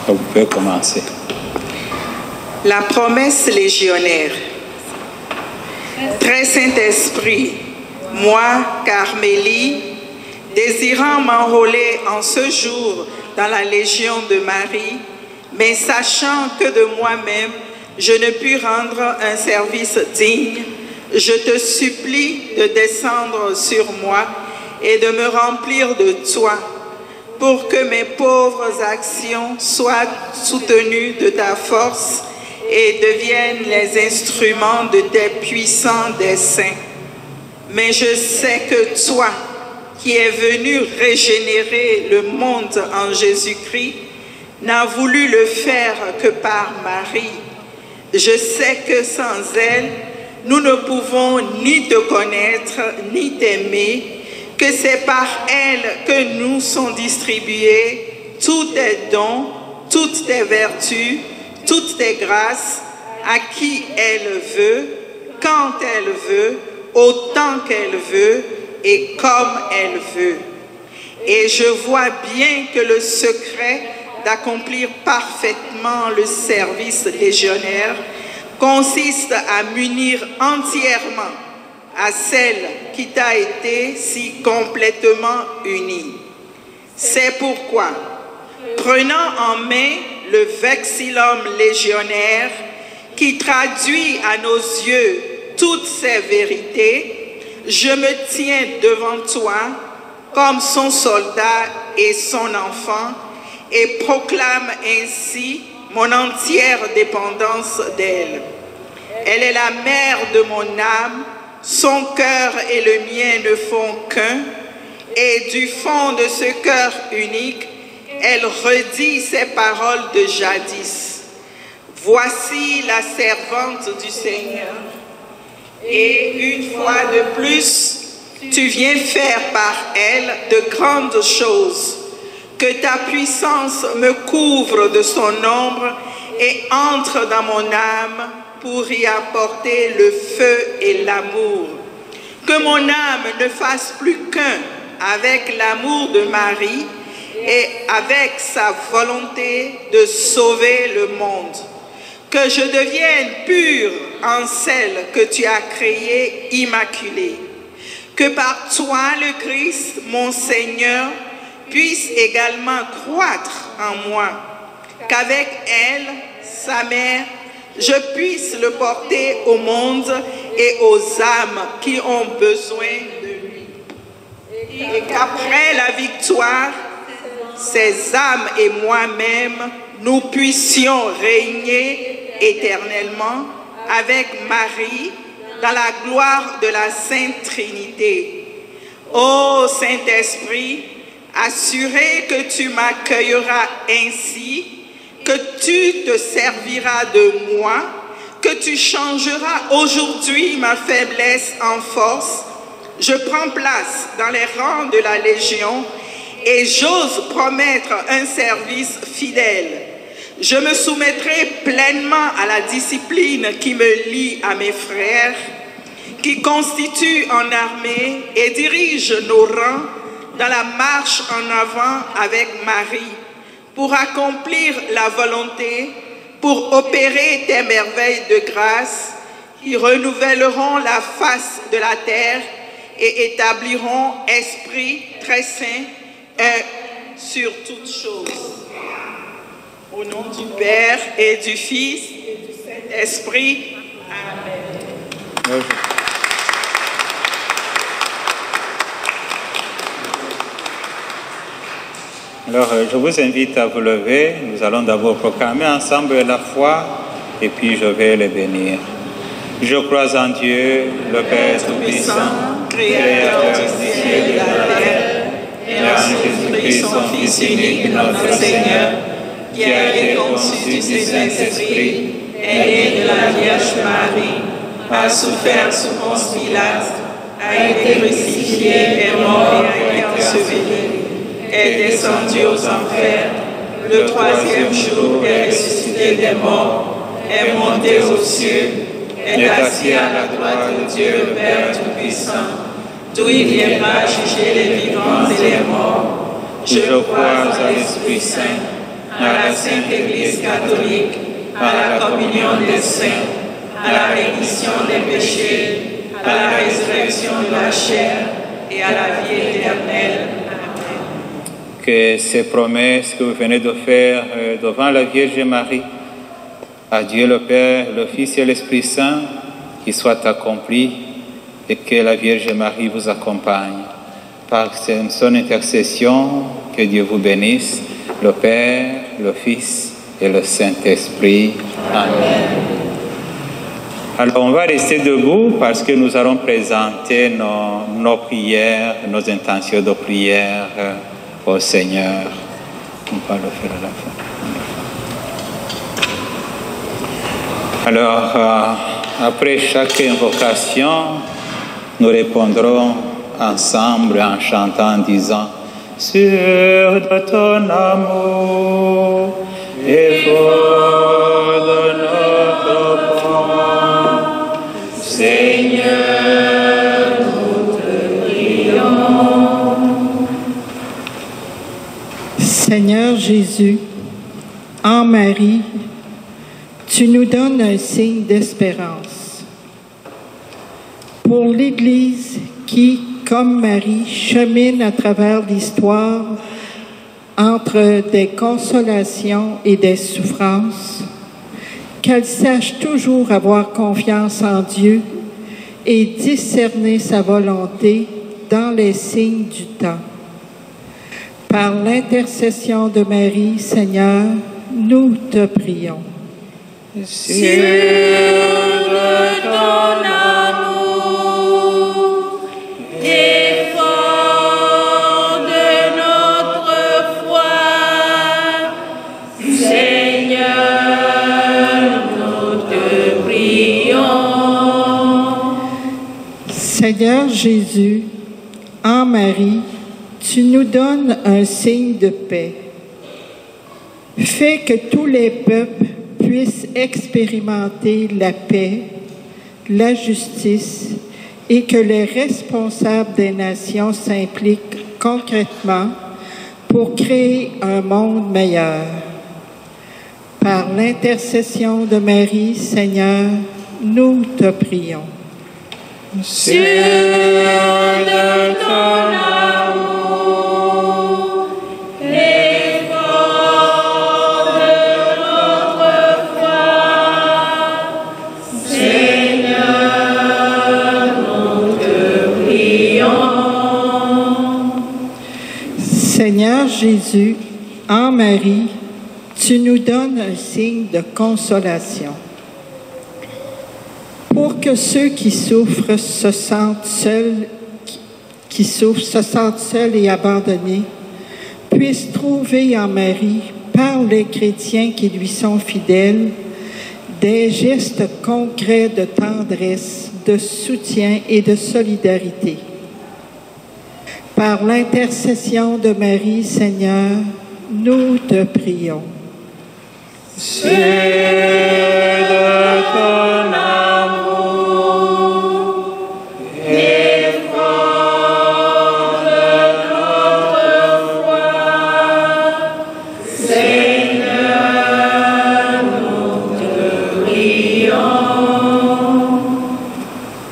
vous pouvez commencer. La promesse légionnaire. Très Saint-Esprit, moi, Carmélie, désirant m'enrôler en ce jour dans la Légion de Marie, mais sachant que de moi-même, je ne puis rendre un service digne, je te supplie de descendre sur moi et de me remplir de toi, pour que mes pauvres actions soient soutenues de ta force et deviennent les instruments de tes puissants desseins. Mais je sais que toi, qui es venu régénérer le monde en Jésus-Christ, n'as voulu le faire que par Marie. Je sais que sans elle, nous ne pouvons ni te connaître, ni t'aimer, que c'est par elle que nous sont distribués tous tes dons, toutes tes vertus, toutes tes grâces, à qui elle veut, quand elle veut, autant qu'elle veut et comme elle veut. Et je vois bien que le secret d'accomplir parfaitement le service légionnaire consiste à m'unir entièrement à celle qui t'a été si complètement unie. C'est pourquoi, prenant en main le vexillum légionnaire qui traduit à nos yeux toutes ces vérités, je me tiens devant toi comme son soldat et son enfant et proclame ainsi mon entière dépendance d'elle. Elle est la mère de mon âme, son cœur et le mien ne font qu'un, et du fond de ce cœur unique, elle redit ces paroles de jadis. Voici la servante du Seigneur. Et une fois de plus, tu viens faire par elle de grandes choses. Que ta puissance me couvre de son ombre et entre dans mon âme pour y apporter le feu et l'amour. Que mon âme ne fasse plus qu'un avec l'amour de Marie et avec sa volonté de sauver le monde. Que je devienne pure en celle que tu as créée immaculée. Que par toi, le Christ, mon Seigneur, puisse également croître en moi. Qu'avec elle, sa mère, je puisse le porter au monde et aux âmes qui ont besoin de lui. Et qu'après la victoire, ces âmes et moi-même, nous puissions régner éternellement avec Marie dans la gloire de la Sainte Trinité. Ô Saint-Esprit, assuré que tu m'accueilleras ainsi que tu te serviras de moi, que tu changeras aujourd'hui ma faiblesse en force. Je prends place dans les rangs de la Légion et j'ose promettre un service fidèle. Je me soumettrai pleinement à la discipline qui me lie à mes frères, qui constituent en armée et dirigent nos rangs dans la marche en avant avec Marie, pour accomplir la volonté, pour opérer tes merveilles de grâce, qui renouvelleront la face de la terre et établiront esprit très saint sur toutes choses. Au nom du Père et du Fils et du Saint-Esprit. Amen. Alors, je vous invite à vous lever. Nous allons d'abord proclamer ensemble la foi et puis je vais les bénir. Je crois en Dieu, le Père Tout-Puissant, Créateur du ciel et de la terre, et en Jésus-Christ, son Fils unique, notre Seigneur, qui a été conçu du Saint-Esprit, est né de la Vierge Marie, a souffert sous Ponce Pilate, a été crucifié, est mort et a été enseveli, est descendu aux enfers, le troisième jour est ressuscité des morts, est monté aux cieux, est assis à la droite de Dieu le Père Tout-Puissant, d'où il viendra juger les vivants et les morts. Je crois à l'Esprit Saint, à la Sainte Église catholique, à la communion des saints, à la rémission des péchés, à la résurrection de la chair et à la vie éternelle. Amen. Que ces promesses que vous venez de faire devant la Vierge Marie, à Dieu le Père, le Fils et l'Esprit Saint, qui soient accomplis et que la Vierge Marie vous accompagne. Par son intercession, que Dieu vous bénisse, le Père, le Fils et le Saint-Esprit. Amen. Alors, on va rester debout parce que nous allons présenter nos prières, nos intentions de prière au Seigneur. On va le faire à la fin. Alors, après chaque invocation, nous répondrons ensemble en chantant, en disant « Sur de ton amour et fort de notre foi, Seigneur, nous te prions. » Seigneur Jésus, en Marie, tu nous donnes un signe d'espérance. Pour l'Église qui, comme Marie, chemine à travers l'histoire entre des consolations et des souffrances, qu'elle sache toujours avoir confiance en Dieu et discerner sa volonté dans les signes du temps. Par l'intercession de Marie, Seigneur, nous te prions. Sur de ton amour et fort de notre foi, Seigneur, nous te prions. Seigneur Jésus, en Marie, tu nous donnes un signe de paix. Fais que tous les peuples puissent expérimenter la paix, la justice et que les responsables des nations s'impliquent concrètement pour créer un monde meilleur. Par l'intercession de Marie, Seigneur, nous te prions. Sur de ton amour et fort de notre foi, Seigneur, nous te prions. Seigneur Jésus, en Marie, tu nous donnes un signe de consolation. Pour que ceux qui souffrent se sentent seuls, et abandonnés, puissent trouver en Marie par les chrétiens qui lui sont fidèles, des gestes concrets de tendresse, de soutien et de solidarité. Par l'intercession de Marie, Seigneur, nous te prions. C'est de ton amour et fort de notre foi, Seigneur, nous te prions.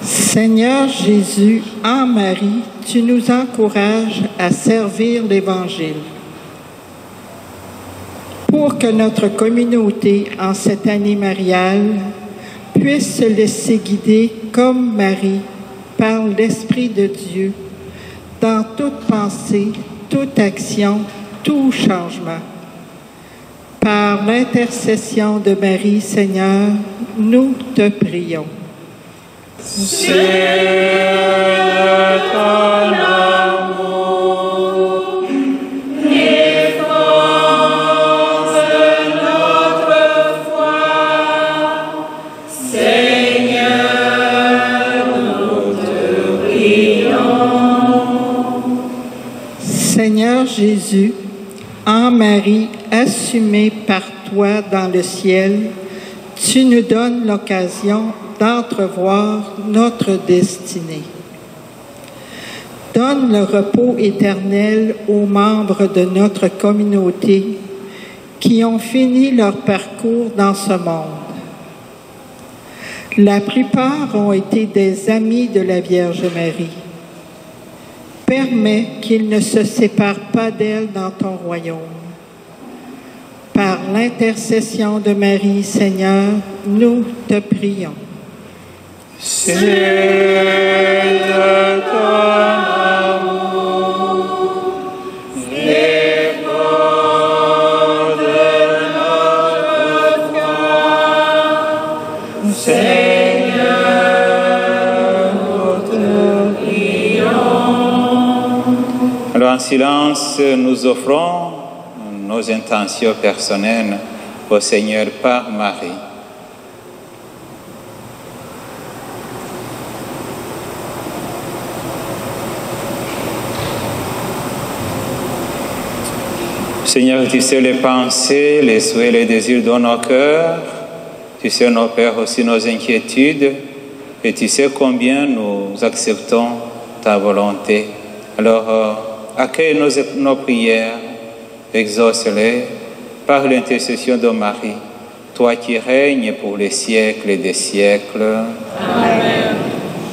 Seigneur Jésus, en Marie, tu nous encourages à servir l'Évangile. Pour que notre communauté, en cette année mariale, puisse se laisser guider comme Marie par l'Esprit de Dieu dans toute pensée, toute action, tout changement. Par l'intercession de Marie, Seigneur, nous te prions. C'est de ton amour et force de notre foi, Seigneur, nous te prions. Seigneur Jésus, en Marie, assumée par toi dans le ciel, tu nous donnes l'occasion d'entrevoir notre destinée. Donne le repos éternel aux membres de notre communauté qui ont fini leur parcours dans ce monde. La plupart ont été des amis de la Vierge Marie. Permets qu'ils ne se séparent pas d'elle dans ton royaume. Par l'intercession de Marie, Seigneur, nous te prions. C'est de ton amour et fort de notre foi, Seigneur, nous te prions. Alors en silence, nous offrons nos intentions personnelles au Seigneur par Marie. Seigneur, tu sais les pensées, les souhaits, les désirs de nos cœurs. Tu sais, nos pères, aussi nos inquiétudes. Et tu sais combien nous acceptons ta volonté. Alors, accueille nos prières, exauce-les par l'intercession de Marie, toi qui règnes pour les siècles des siècles. Amen.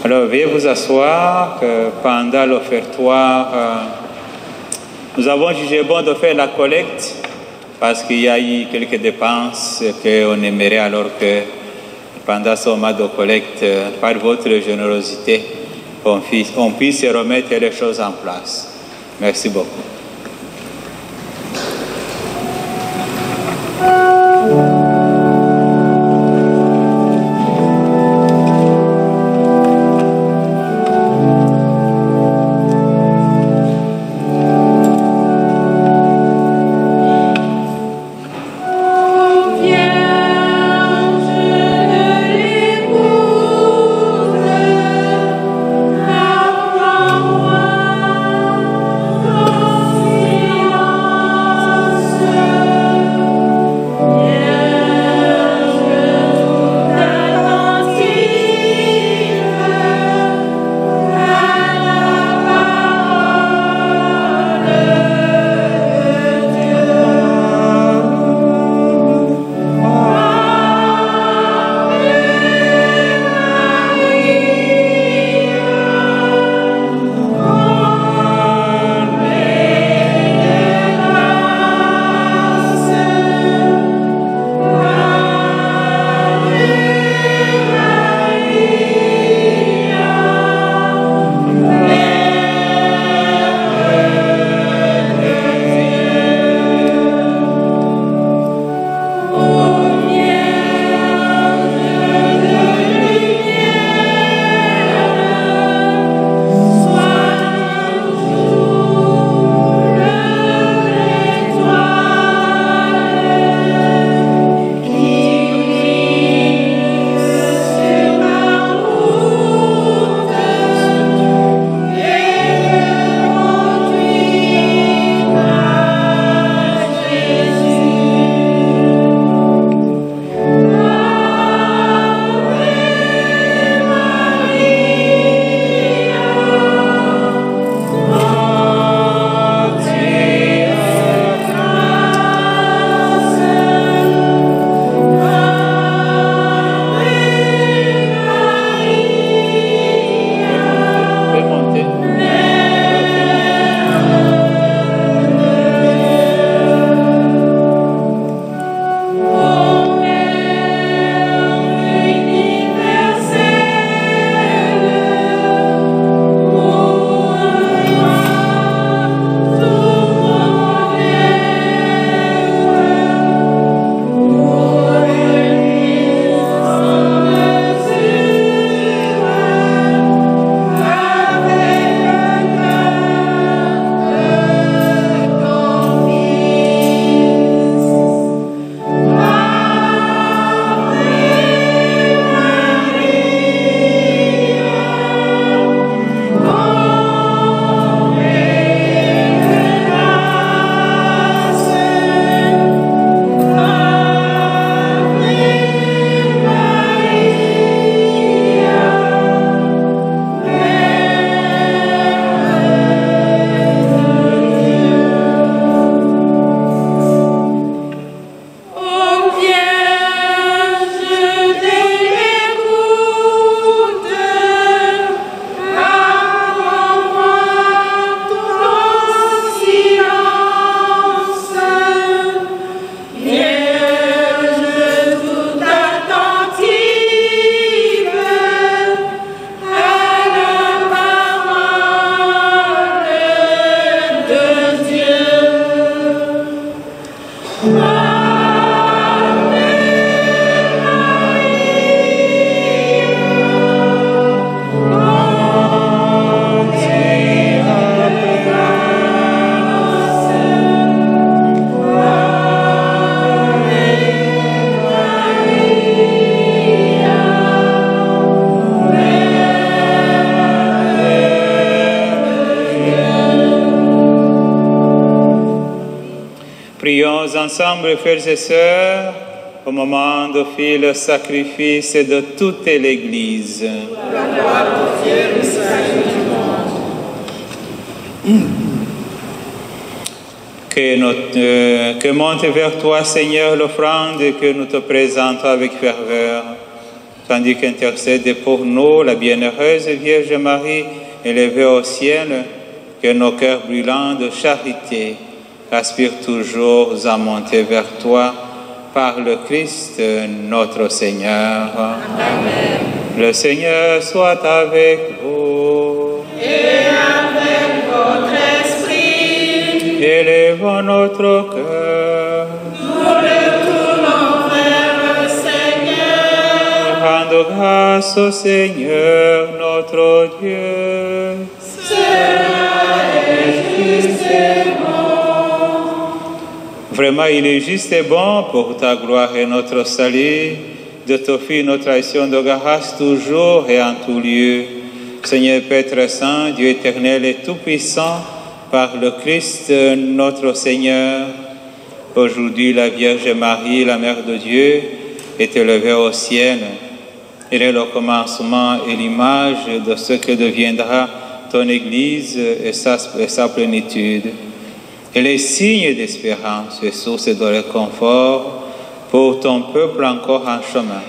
Alors, veuillez vous asseoir pendant l'offertoire. Nous avons jugé bon de faire la collecte parce qu'il y a eu quelques dépenses qu'on aimerait alors que pendant ce moment de collecte, par votre générosité, on puisse remettre les choses en place. Merci beaucoup. Oh ensemble, frères et sœurs, au moment d'offrir le sacrifice de toute l'Église. Que monte vers toi, Seigneur, l'offrande que nous te présentons avec ferveur, tandis qu'intercède pour nous la bienheureuse Vierge Marie, élevée au ciel, que nos cœurs brûlants de charité aspirent toujours à monter vers toi par le Christ notre Seigneur. Amen. Le Seigneur soit avec vous. Et avec votre esprit. Élevons notre cœur. Nous le tournons vers le Seigneur. Rendons grâce au Seigneur notre Dieu. Cela est juste et bon. Vraiment, il est juste et bon pour ta gloire et notre salut de t'offrir notre action de grâce toujours et en tout lieu. Seigneur Père très saint, Dieu éternel et tout-puissant, par le Christ notre Seigneur, aujourd'hui la Vierge Marie, la Mère de Dieu, est élevée au ciel. Elle est le commencement et l'image de ce que deviendra ton Église et sa plénitude. Elle est signe d'espérance et source de réconfort pour ton peuple encore en chemin.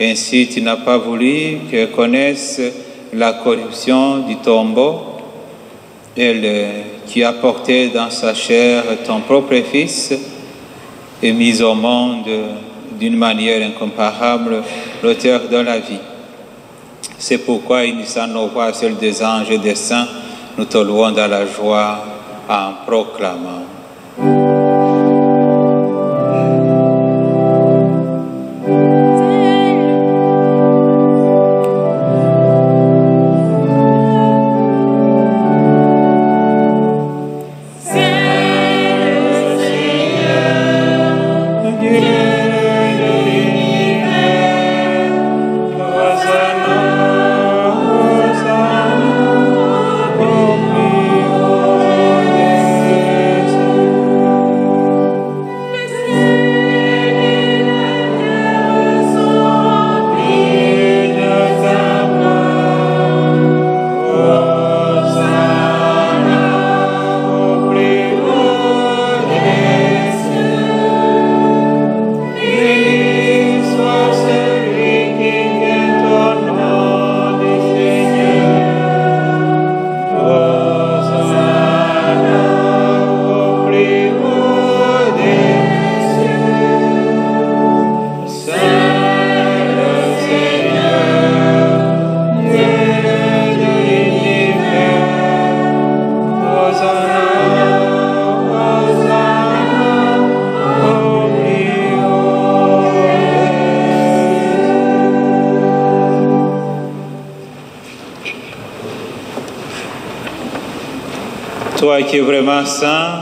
Ainsi, tu n'as pas voulu qu'elle connaisse la corruption du tombeau. Elle, qui a porté dans sa chair ton propre Fils et mis au monde d'une manière incomparable l'auteur de la vie. C'est pourquoi, unissant nos voix, celles des anges et des saints, nous te louons dans la joie en proclamant. Toi qui es vraiment saint,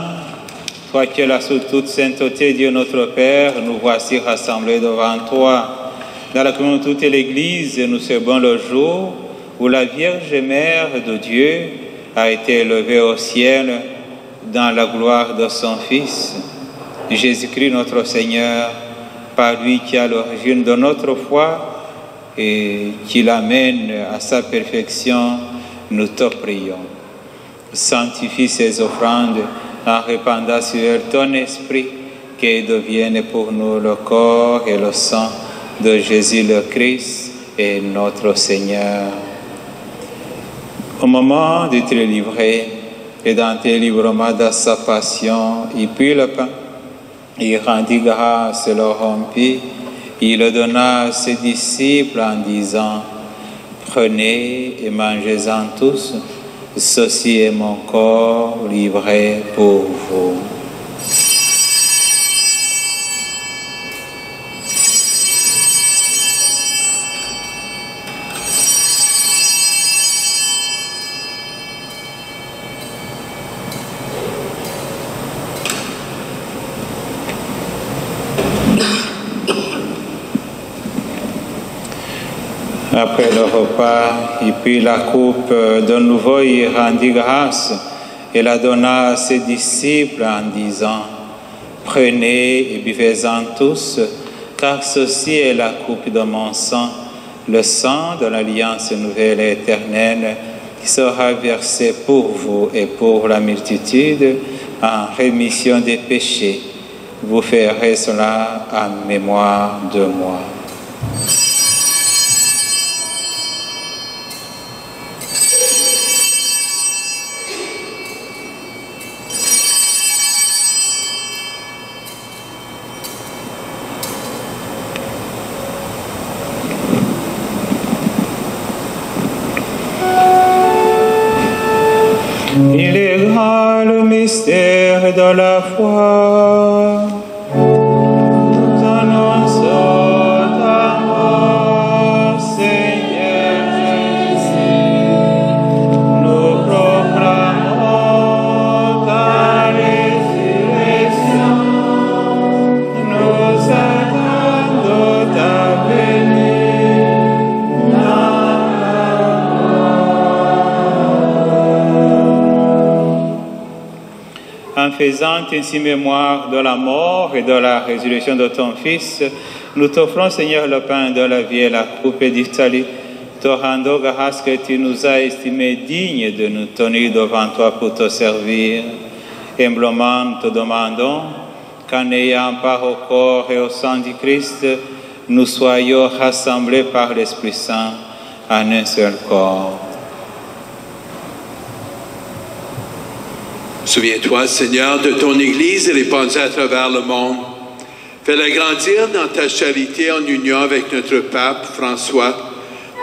toi qui es là sous toute sainteté, Dieu notre Père, nous voici rassemblés devant toi. Dans la communion de toute l'Église, nous célébrons le jour où la Vierge Mère de Dieu a été élevée au ciel dans la gloire de son Fils, Jésus-Christ notre Seigneur, par lui qui est à l'origine de notre foi et qui l'amène à sa perfection, nous te prions. Sanctifie ces offrandes en répandant sur elles ton esprit, qu'elles deviennent pour nous le corps et le sang de Jésus le Christ et notre Seigneur. Au moment de te livrer et dans tes livrements de sa passion, il prit le pain, il rendit grâce et le rompit, il le donna à ses disciples en disant: prenez et mangez-en tous. Ceci est mon corps livré pour vous. Après le repas, il prit la coupe de nouveau, il rendit grâce et la donna à ses disciples en disant: Prenez et buvez-en tous, car ceci est la coupe de mon sang, le sang de l'alliance nouvelle et éternelle, qui sera versé pour vous et pour la multitude en rémission des péchés. Vous ferez cela en mémoire de moi. Il est grand le mystère de la foi. Nous annonçons ta mort, Seigneur Jésus. Nous proclamons ta résurrection. Nous attendons ta venue. En faisant ainsi mémoire de la mort et de la résurrection de ton Fils, nous t'offrons, Seigneur, le pain de la vie et la coupe du salut, te rendons grâce que tu nous as estimés dignes de nous tenir devant toi pour te servir. Humblement, nous te demandons qu'en ayant part au corps et au sang du Christ, nous soyons rassemblés par l'Esprit Saint en un seul corps. Souviens-toi, Seigneur, de ton Église répandue à travers le monde. Fais-la grandir dans ta charité en union avec notre pape François,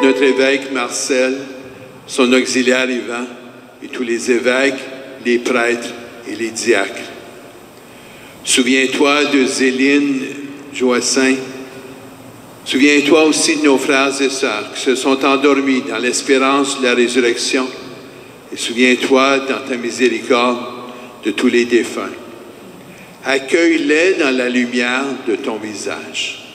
notre évêque Marcel, son auxiliaire Yvan, et tous les évêques, les prêtres et les diacres. Souviens-toi de Zéline Joassin. Souviens-toi aussi de nos frères et sœurs qui se sont endormis dans l'espérance de la résurrection. Et souviens-toi dans ta miséricorde de tous les défunts. Accueille-les dans la lumière de ton visage.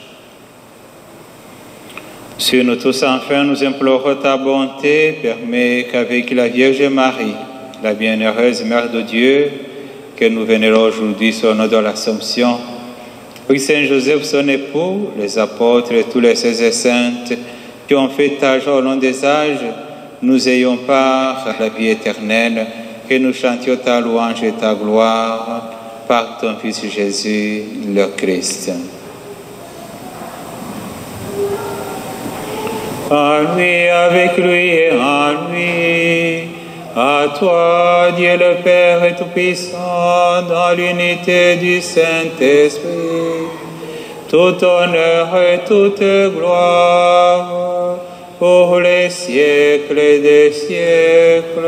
Sur nous tous, enfin, nous implorons ta bonté, permets qu'avec la Vierge Marie, la bienheureuse Mère de Dieu, que nous vénérons aujourd'hui sur nom de l'Assomption, oui, Saint Joseph, son époux, les apôtres et tous les saints et saintes qui ont fait tâche au long des âges, nous ayons part à la vie éternelle, que nous chantions ta louange et ta gloire par ton Fils Jésus, le Christ. En lui, avec lui et en lui, à toi, Dieu le Père et Tout-Puissant, dans l'unité du Saint-Esprit, tout honneur et toute gloire, pour les siècles des siècles.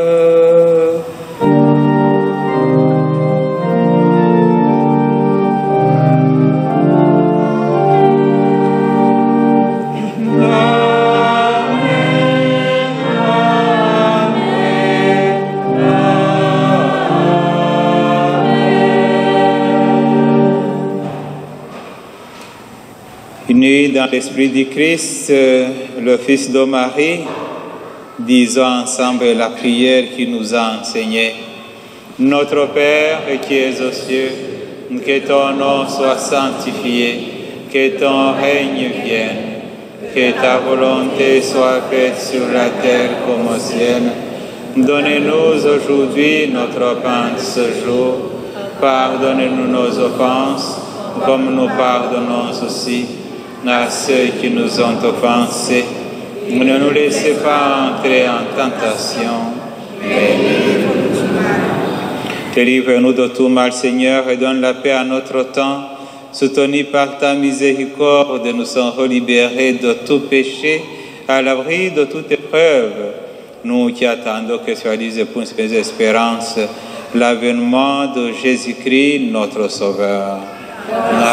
Unis dans l'Esprit du Christ, le Fils de Marie, disons ensemble la prière qui nous a enseignée. Notre Père qui es aux cieux, que ton nom soit sanctifié, que ton règne vienne, que ta volonté soit faite sur la terre comme au ciel. Donne-nous aujourd'hui notre pain de ce jour. Pardonne-nous nos offenses, comme nous pardonnons aussi à ceux qui nous ont offensés. Ne nous laissez pas entrer en tentation, mais délivre-nous de tout mal, Seigneur, et donne la paix à notre temps. Soutenus par ta miséricorde, nous sommes libérés de tout péché, à l'abri de toute épreuve. Nous qui attendons que soit réalisé pour nos espérances l'avènement de Jésus-Christ, notre Sauveur.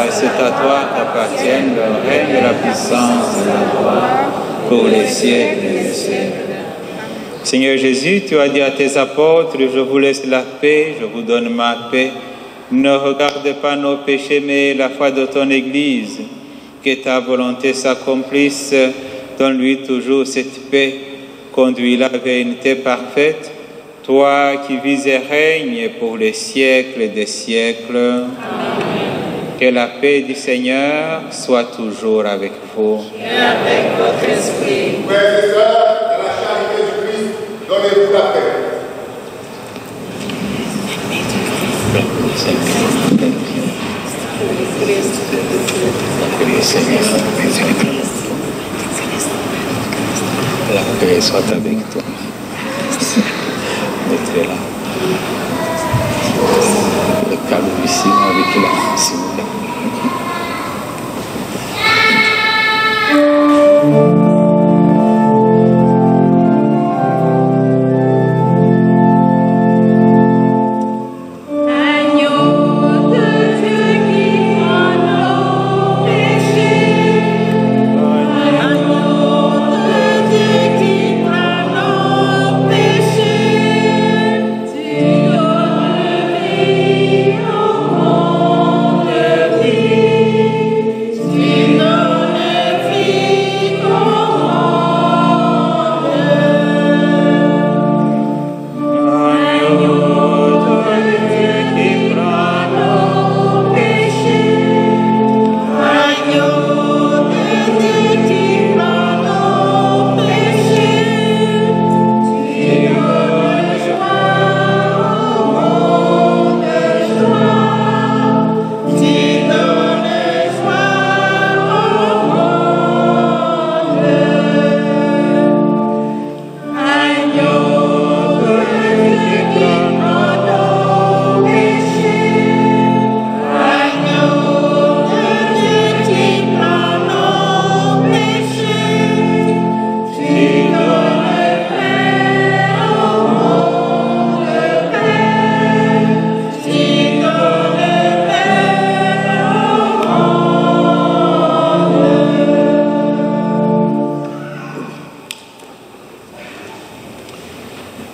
C'est à toi qu'appartiennent le règne, la puissance et la gloire pour les siècles des siècles. Seigneur Jésus, tu as dit à tes apôtres, je vous laisse la paix, je vous donne ma paix. Ne regarde pas nos péchés, mais la foi de ton Église. Que ta volonté s'accomplisse. Donne-lui toujours cette paix. Conduis-la vers une unité parfaite. Toi qui vis et règnes pour les siècles des siècles. Amen. Que la paix du Seigneur soit toujours avec vous. Et avec votre esprit. Frères et sœurs, dans la charité du Christ, donnez-vous la paix. La paix soit avec toi. Mettez là. Le calme ici avec la s'il vous plaît.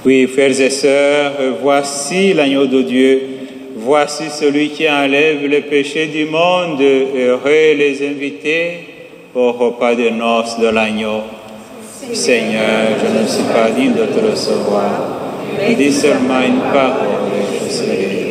Oui, frères et sœurs, voici l'agneau de Dieu, voici celui qui enlève le péché du monde. Heureux les invités au repas de noces de l'agneau. Seigneur, je ne suis pas digne de te recevoir, mais dis seulement une parole et je serai guéri.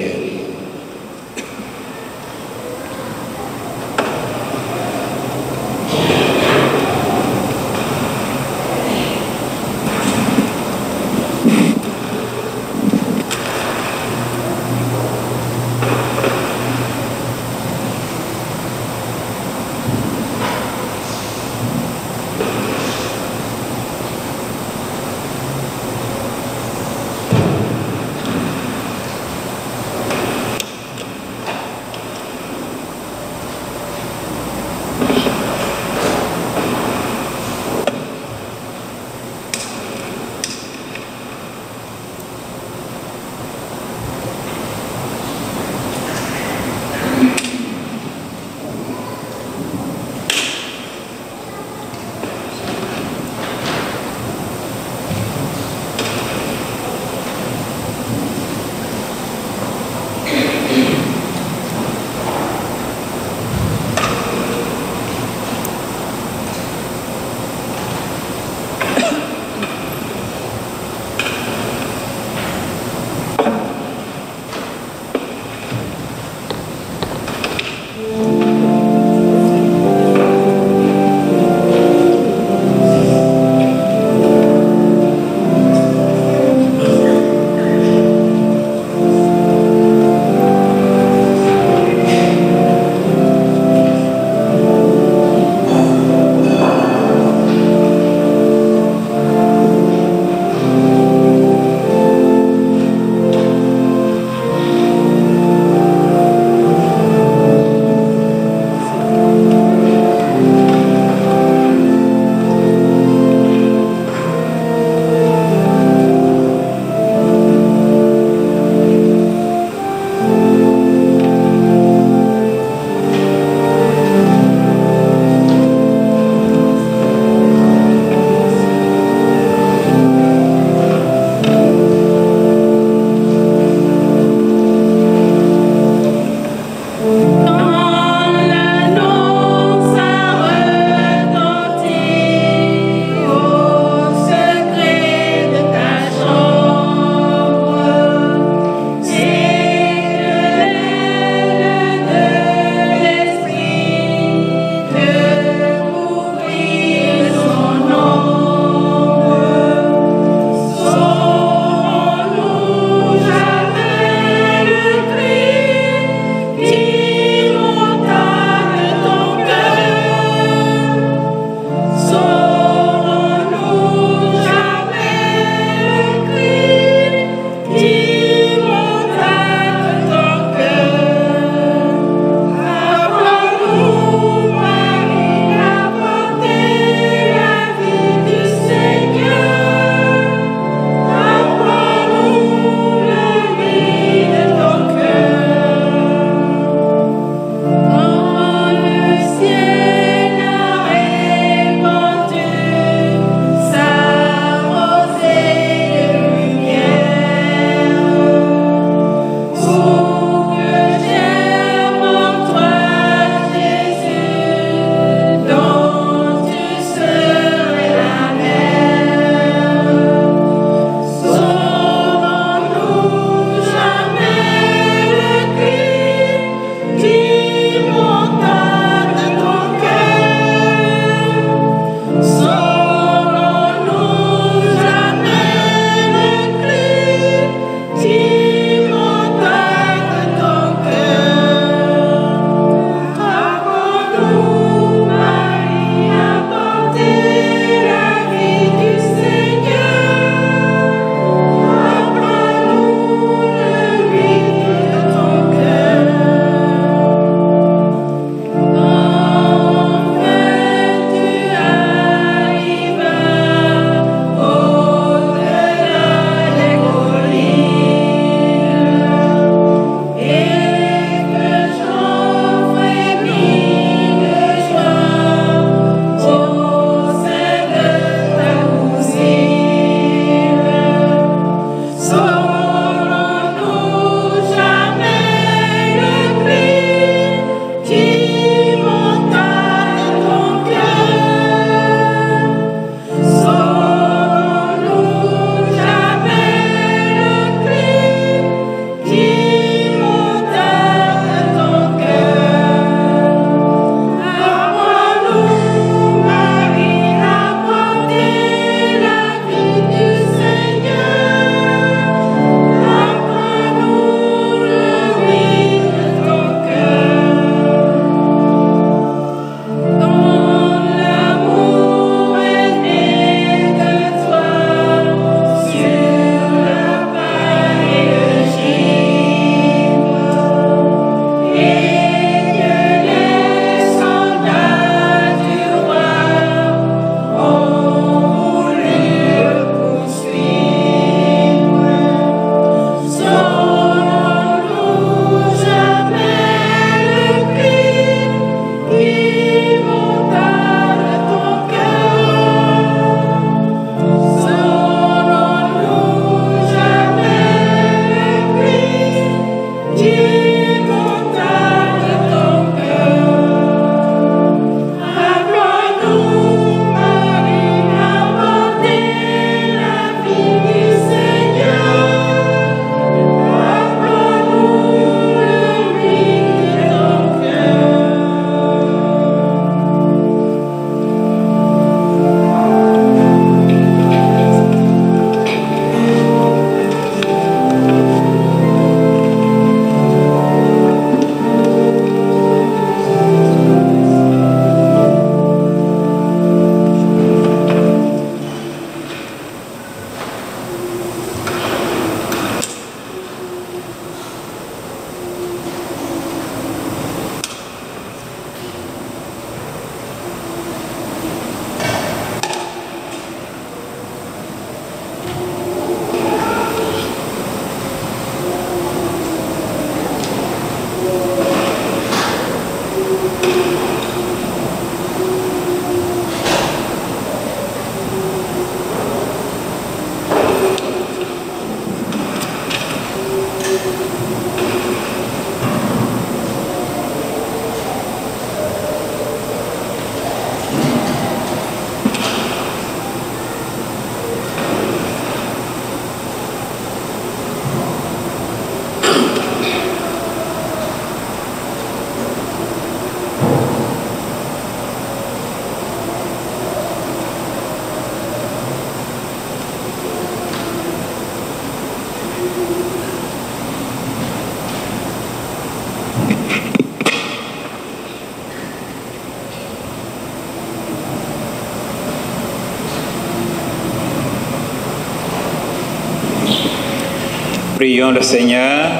Prions le Seigneur.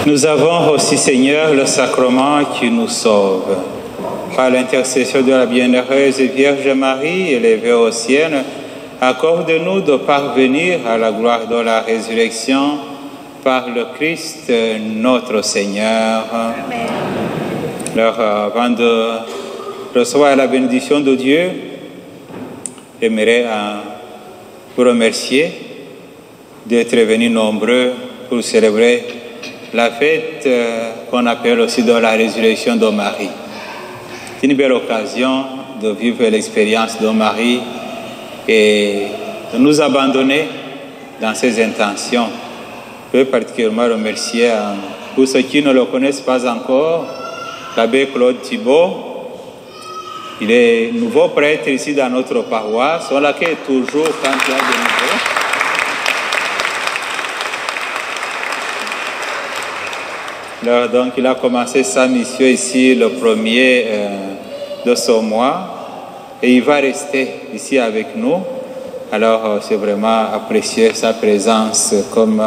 Nous avons aussi, Seigneur, le sacrement qui nous sauve. Par l'intercession de la bienheureuse Vierge Marie, élevée au ciel, accorde-nous de parvenir à la gloire de la résurrection par le Christ notre Seigneur. Amen. Alors, avant de recevoir la bénédiction de Dieu, j'aimerais vous remercier d'être venus nombreux pour célébrer la fête qu'on appelle aussi de la résurrection de Marie. C'est une belle occasion de vivre l'expérience de Marie et de nous abandonner dans ses intentions. Je veux particulièrement remercier, pour ceux qui ne le connaissent pas encore, l'abbé Claude Thibault. Il est nouveau prêtre ici dans notre paroisse. On l'accueille toujours quand il y a de nouveaux. Alors, donc, il a commencé sa mission ici le 1er de ce mois et il va rester ici avec nous. Alors, c'est vraiment apprécié sa présence comme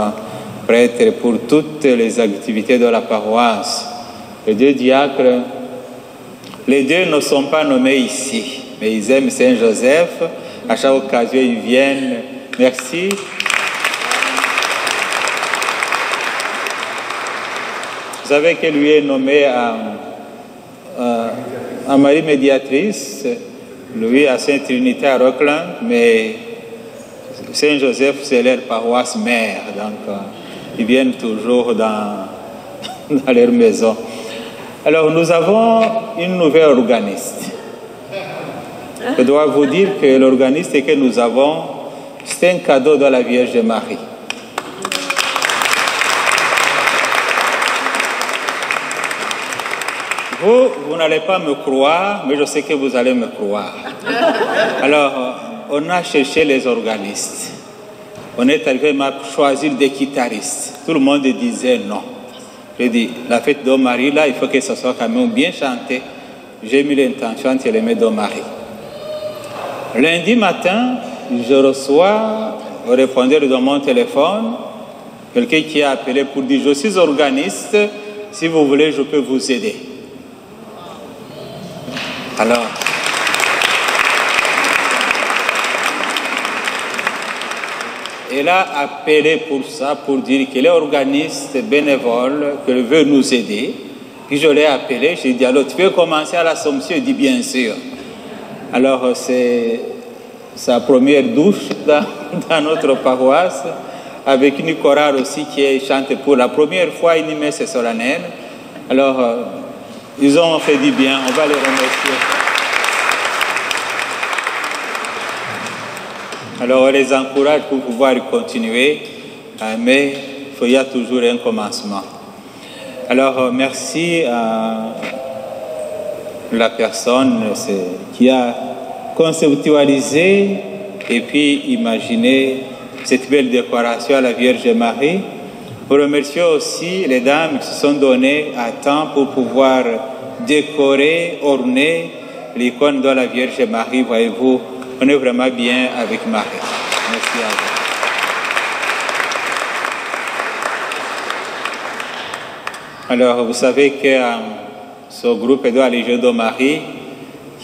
prêtre pour toutes les activités de la paroisse. Les deux diacres, les deux ne sont pas nommés ici, mais ils aiment Saint-Joseph. À chaque occasion, ils viennent. Merci. Vous savez que lui est nommé à Marie Médiatrice, lui à Sainte-Trinité à Rockland, mais Saint-Joseph, c'est leur paroisse mère. Donc, ils viennent toujours dans leur maison. Alors, nous avons une nouvelle organiste. Je dois vous dire que l'organiste que nous avons, c'est un cadeau de la Vierge Marie. Vous n'allez pas me croire, mais je sais que vous allez me croire. Alors, on a cherché les organistes. On est arrivé à choisir des guitaristes. Tout le monde disait non. J'ai dit, la fête de Marie, là, il faut que ce soit quand même bien chanté. J'ai mis l'intention de l'aimer de Marie. Lundi matin, je reçois au répondeur de mon téléphone quelqu'un qui a appelé pour dire, je suis organiste, si vous voulez, je peux vous aider. Alors, elle a appelé pour ça, pour dire qu'elle est organiste bénévole, qu'elle veut nous aider. Puis je l'ai appelé, j'ai dit, alors tu veux commencer à l'Assomption? Il dit, bien sûr. Alors c'est sa première douche dans notre paroisse, avec une chorale aussi qui chante pour la première fois une messe solennelle. Alors, ils ont fait du bien, on va les remercier. Alors, on les encourage pour pouvoir continuer, mais il y a toujours un commencement. Alors, merci à la personne qui a conceptualisé et puis imaginé cette belle décoration à la Vierge Marie. Pour remercier aussi les dames qui se sont données à temps pour pouvoir décorer, orner l'icône de la Vierge Marie. Voyez-vous, on est vraiment bien avec Marie. Merci à vous. Alors, vous savez que ce groupe de la Légion de Marie,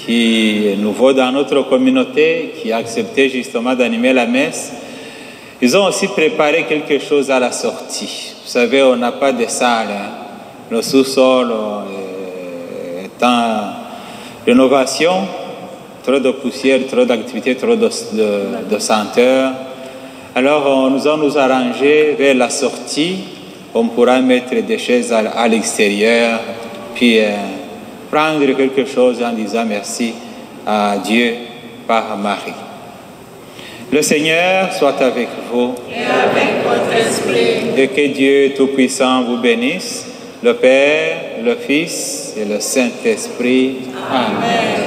qui est nouveau dans notre communauté, qui a accepté justement d'animer la messe, ils ont aussi préparé quelque chose à la sortie. Vous savez, on n'a pas de salle. Hein. Le sous-sol est en rénovation. Trop de poussière, trop d'activités, trop de senteurs. Alors, nous allons nous arranger vers la sortie. On pourra mettre des chaises à l'extérieur, puis prendre quelque chose en disant merci à Dieu par Marie. Le Seigneur soit avec vous. Et avec votre esprit. Et que Dieu Tout-Puissant vous bénisse, le Père, le Fils et le Saint-Esprit. Amen.